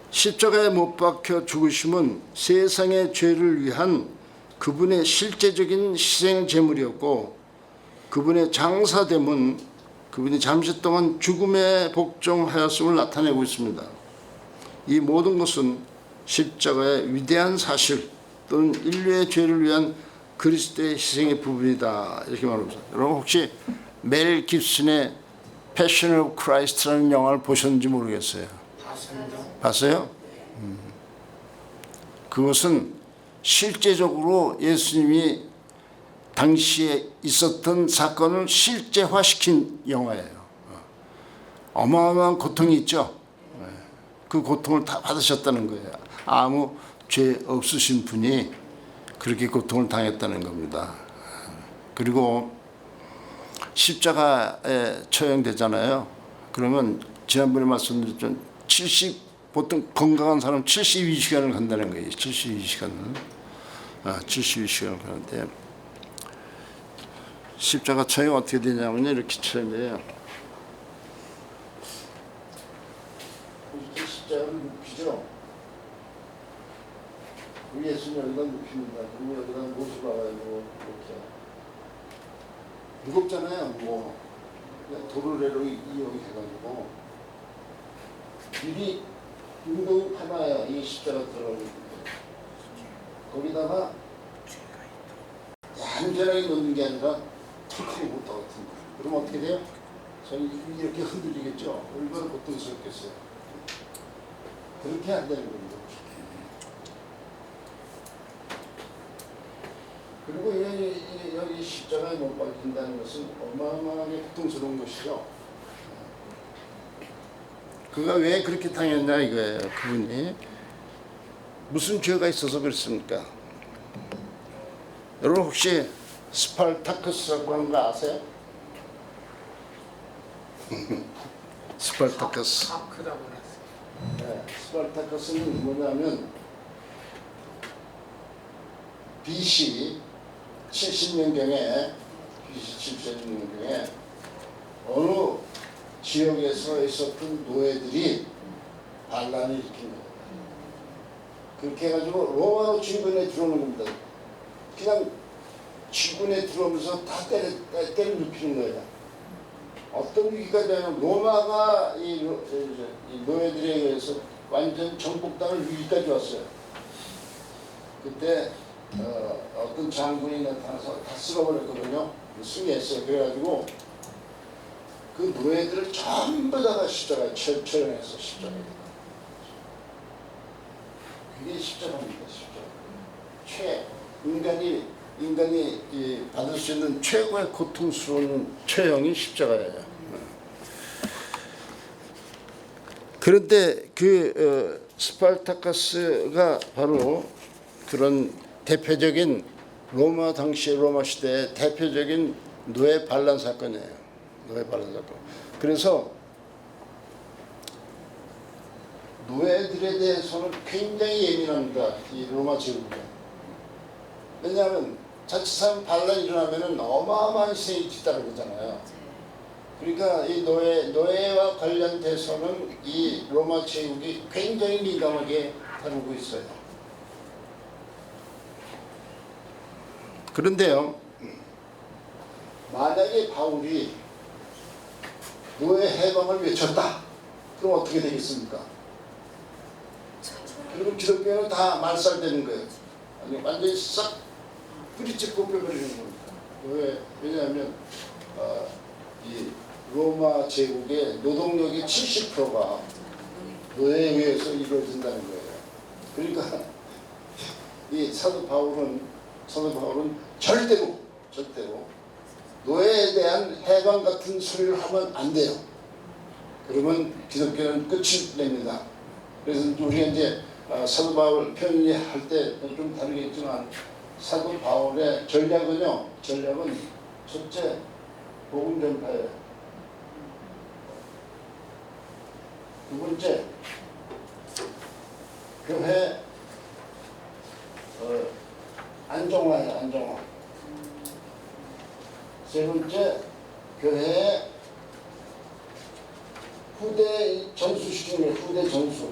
십자가에 못 박혀 죽으심은 세상의 죄를 위한 그분의 실제적인 희생 제물이었고, 그분의 장사됨은 그분이 잠시 동안 죽음에 복종하였음을 나타내고 있습니다. 이 모든 것은 십자가의 위대한 사실 또는 인류의 죄를 위한 그리스도의 희생의 부분이다 이렇게 말합니다. 여러분 혹시 멜 깁슨의 패션 오브 크라이스트라는 영화를 보셨는지 모르겠어요. 봤어요? 그것은 실제적으로 예수님이 당시에 있었던 사건을 실제화시킨 영화예요. 어마어마한 고통이 있죠. 그 고통을 다 받으셨다는 거예요. 아무 죄 없으신 분이 그렇게 고통을 당했다는 겁니다. 그리고 십자가에 처형되잖아요. 그러면 지난번에 말씀드렸던 보통 건강한 사람 72시간을 간다는 거예요. 72시간을. 72시간을 가는데 십자가 처형 어떻게 되냐면 이렇게 처형돼요. 십자가를 눕히죠. 예수님 여기다 눕힙니다. 그리고 여기다 못을 박아요. 이렇게. 무겁잖아요. 도르래로 이용해가지고 미리 운동이 하나야 이 십자가 들어가는 거기다가 얌전하게 놓는 게 아니라 툭하게 못 같은 거예요. 그럼 어떻게 돼요? 저는 이렇게 흔들리겠죠. 얼마나 고통스럽겠어요. 그렇게 안 되는 겁니다. 그리고 여기 십자가에 못 박힌다는 것은 어마어마하게 고통스러운 것이죠. 그가 왜 그렇게 당했냐 이거예요. 그분이 무슨 죄가 있어서 그렇습니까? 여러분 혹시 스파르타쿠스라고 하는 거 아세요? 스파르타쿠스. 크다고 그랬어요. 네, 스파르타쿠스는 뭐냐면 BC 70년경에 어느 지역에서 있었던 노예들이 반란을 일으킨 거예요. 그렇게 해가지고 로마로 진군에 들어오는 겁니다. 그냥 진군에 들어오면서 다 때려 눕히는 거예요. 어떤 위기가 되면 로마가 이 노예들에 의해서 완전 정복당할 위기까지 왔어요. 그때 어떤 장군이 나타나서 다 쓸어버렸거든요. 승리했어요. 그래가지고 그 노예들을 전부 다가 십자가에 처형해서 십자가에. 그게 십자가입니다. 십자가. 인간이 받을 수 있는 최고의 고통스러운 처형이 십자가예요. 그런데 그 스파르타쿠스가 바로 그런 대표적인 당시 로마 시대의 대표적인 노예 반란 사건이에요. 노예 반란 사건. 그래서 노예들에 대해서는 굉장히 예민합니다. 이 로마 제국이. 왜냐하면 자칫하면 반란이 일어나면 어마어마한 희생이 뒤따르잖아요. 그러니까 이 노예와 관련돼서는 이 로마 제국이 굉장히 민감하게 다루고 있어요. 그런데요, 만약에 바울이 노예 해방을 외쳤다. 그럼 어떻게 되겠습니까? 그리고 기독교는 다 말살되는 거예요. 아니, 완전히 싹 뿌리째 뽑혀버리는 겁니다. 왜냐하면 이 로마 제국의 노동력의 70%가 노예에 의해서 이루어진다는 거예요. 그러니까 이 사도 바울은 절대로 노예에 대한 해방 같은 소리를 하면 안 돼요. 그러면 기독교는 끝이 냅니다. 그래서 우리가 이제 사도 바울 편리할 때 좀 다르겠지만 사도 바울의 전략은 첫째 복음 전파예요. 두 번째 교회 안정화예요. 안정화. 세 번째 교회의 후대 전수시키는 거예요. 후대 전수.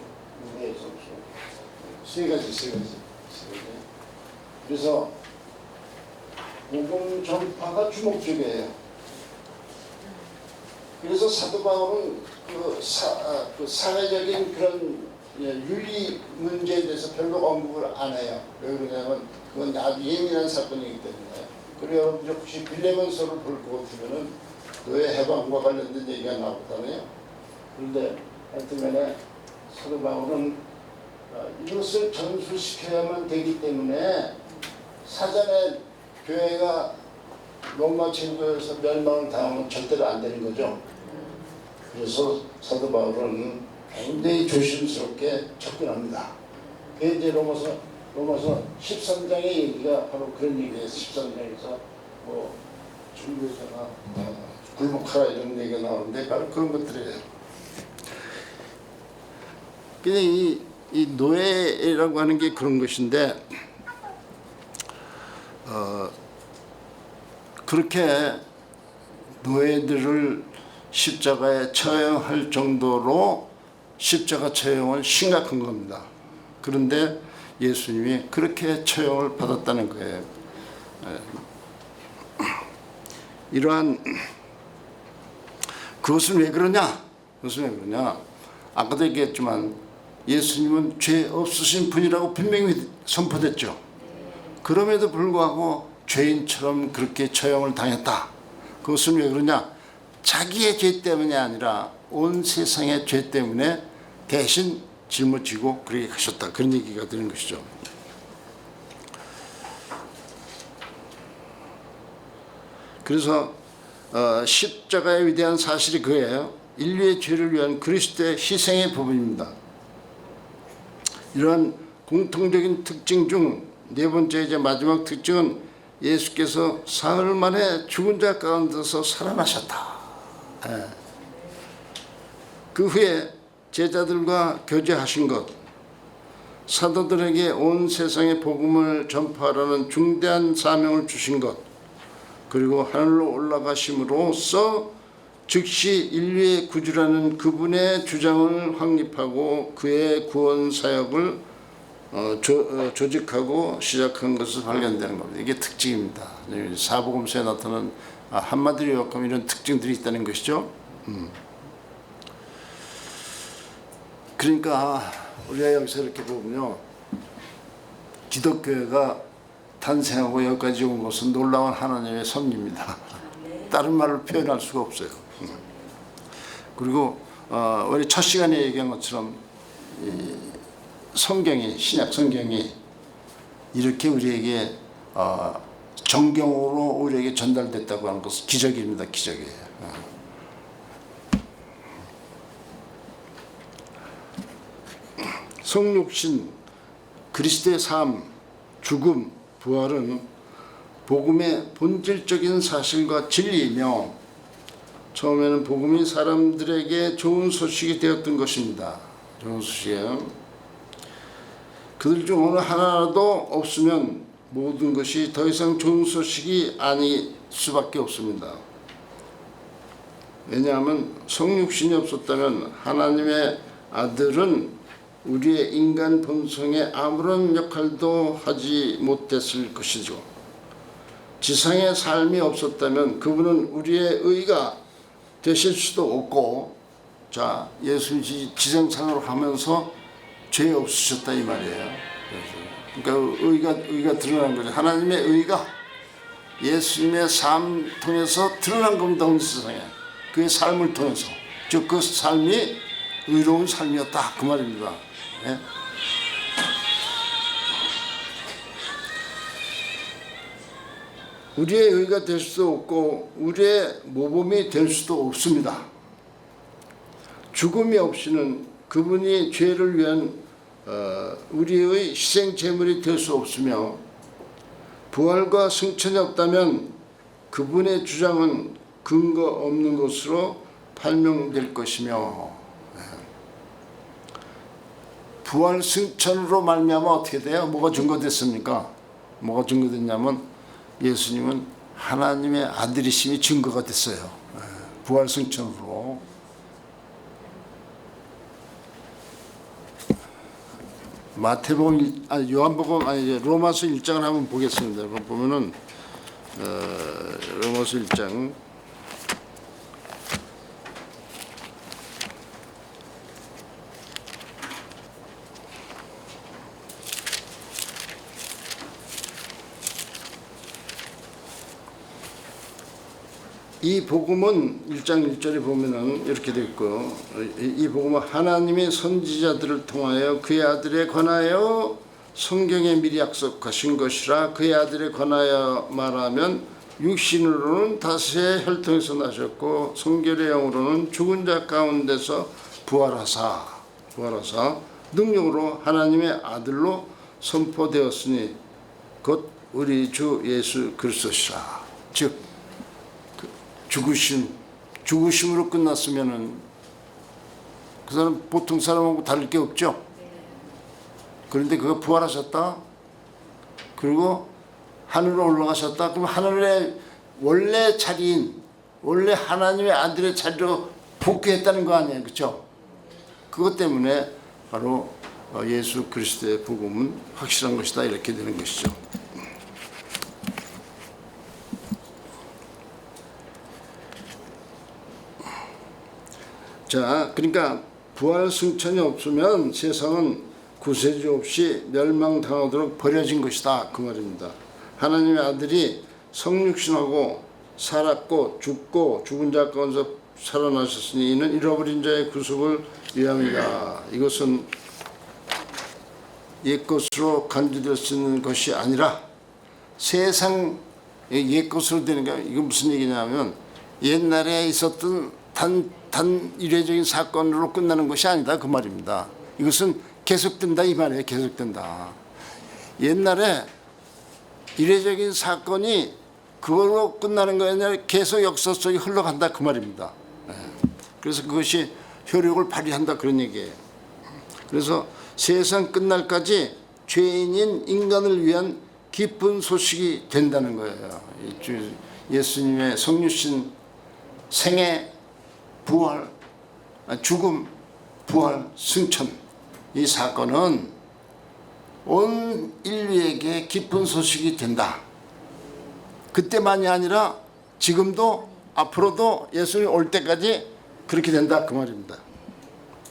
세 가지. 그래서 복음 전파가 주목적이에요. 그래서 사도 바울은 그 사회적인 그런 윤리 문제에 대해서 별로 언급을 안 해요. 왜 그러냐면 그건 아주 예민한 사건이기 때문에. 그리고 여러분들 혹시 빌레몬서를 볼 것 같으면은 노예 해방과 관련된 얘기가 나오잖아요. 그런데 하여튼간에 사도 바울은 이것을 전수시켜야만 되기 때문에 사전에 교회가 로마 제국에서 멸망을 당하면 절대로 안 되는 거죠. 그래서 사도 바울은 굉장히 조심스럽게 접근합니다. 그게 이제 로마서 13장의 얘기가 바로 그런 얘기예요. 13장에서 뭐 중국에다가 굴복하라 이런 얘기가 나오는데 바로 그런 것들이에요. 그냥 이 노예라고 하는 게 그런 것인데 그렇게 노예들을 십자가에 처형할 정도로 십자가 처형은 심각한 겁니다. 그런데 예수님이 그렇게 처형을 받았다는 거예요. 이러한 그것은 왜 그러냐? 그것은 왜 그러냐? 아까도 얘기했지만 예수님은 죄 없으신 분이라고 분명히 선포됐죠. 그럼에도 불구하고 죄인처럼 그렇게 처형을 당했다. 그것은 왜 그러냐? 자기의 죄 때문이 아니라 온 세상의 죄 때문에 대신 짊어지고 그렇게 가셨다. 그런 얘기가 되는 것이죠. 그래서 십자가의 위대한 사실이 그거예요. 인류의 죄를 위한 그리스도의 희생의 부분입니다. 이러한 공통적인 특징 중 네 번째 이제 마지막 특징은 예수께서 사흘 만에 죽은 자 가운데서 살아나셨다. 그 후에 제자들과 교제하신 것, 사도들에게 온 세상의 복음을 전파하라는 중대한 사명을 주신 것, 그리고 하늘로 올라가심으로써 즉시 인류의 구주라는 그분의 주장을 확립하고 그의 구원 사역을 조직하고 시작한 것을 발견되는 겁니다. 이게 특징입니다. 사복음서에 나타나는 한마디로 요약하면 이런 특징들이 있다는 것이죠. 그러니까 우리가 여기서 이렇게 보면요, 기독교회가 탄생하고 여기까지 온 것은 놀라운 하나님의 섭리입니다. 다른 말로 표현할 수가 없어요. 그리고 우리 첫 시간에 얘기한 것처럼 성경이, 신약 성경이 이렇게 우리에게 정경으로 우리에게 전달됐다고 하는 것은 기적입니다. 기적이에요. 성육신, 그리스도의 삶, 죽음, 부활은 복음의 본질적인 사실과 진리이며 처음에는 복음이 사람들에게 좋은 소식이 되었던 것입니다. 좋은 소식이에요. 그들 중 어느 하나라도 없으면 모든 것이 더 이상 좋은 소식이 아닐 수밖에 없습니다. 왜냐하면 성육신이 없었다면 하나님의 아들은 우리의 인간 본성에 아무런 역할도 하지 못했을 것이죠. 지상의 삶이 없었다면 그분은 우리의 의가 되실 수도 없고, 자, 예수님이 지상생활을 하면서 죄 없으셨다 이 말이에요. 그러니까 의가 드러난 거죠. 하나님의 의가 예수님의 삶 통해서 드러난 겁니다. 온 세상에. 그의 삶을 통해서. 즉 그 삶이 의로운 삶이었다 그 말입니다. 예? 우리의 의가 될 수도 없고 우리의 모범이 될 수도 없습니다. 죽음이 없이는 그분이 죄를 위한 우리의 희생 제물이 될 수 없으며, 부활과 승천이 없다면 그분의 주장은 근거 없는 것으로 발명될 것이며, 부활 승천으로 말미암아 어떻게 돼요? 뭐가 증거됐습니까? 뭐가 증거됐냐면 예수님은 하나님의 아들이심이 증거가 됐어요. 부활 승천으로. 마태복음, 요한복음, 로마서 1장을 한번 보겠습니다. 보면은 로마서 1장 이 복음은 1장 1절에 보면은 이렇게 되어 있고, 이 복음은 하나님의 선지자들을 통하여 그의 아들에 관하여 성경에 미리 약속하신 것이라. 그의 아들에 관하여 말하면 육신으로는 다스의 혈통에서 나셨고 성결의 영으로는 죽은 자 가운데서 부활하사 능력으로 하나님의 아들로 선포되었으니 곧 우리 주 예수 그리스도시라. 즉 죽으심으로 끝났으면은 그 사람 보통 사람하고 다를 게 없죠. 그런데 그가 부활하셨다. 그리고 하늘로 올라가셨다. 그럼 하늘의 원래 자리인, 원래 하나님의 아들의 자리로 복귀했다는 거 아니에요, 그렇죠? 그것 때문에 바로 예수 그리스도의 복음은 확실한 것이다 이렇게 되는 것이죠. 자, 그러니까 부활 승천이 없으면 세상은 구세주 없이 멸망당하도록 버려진 것이다 그 말입니다. 하나님의 아들이 성육신하고 살았고 죽고 죽은 자 가운데서 살아나셨으니 이는 잃어버린 자의 구속을 위함이다. 이것은 옛것으로 간주될 수 있는 것이 아니라 세상 옛것으로 되는 게 이거 무슨 얘기냐면 옛날에 있었던 단 이례적인 사건으로 끝나는 것이 아니다 그 말입니다. 이것은 계속된다 이 말이에요. 계속된다. 옛날에 이례적인 사건이 그걸로 끝나는 거 아니라 계속 역사 속에 흘러간다 그 말입니다. 그래서 그것이 효력을 발휘한다 그런 얘기예요. 그래서 세상 끝날까지 죄인인 인간을 위한 기쁜 소식이 된다는 거예요. 예수님의 성육신 생애 부활 죽음 부활 승천 이 사건은 온 인류에게 기쁜 소식이 된다. 그때만이 아니라 지금도 앞으로도 예수님 올 때까지 그렇게 된다 그 말입니다.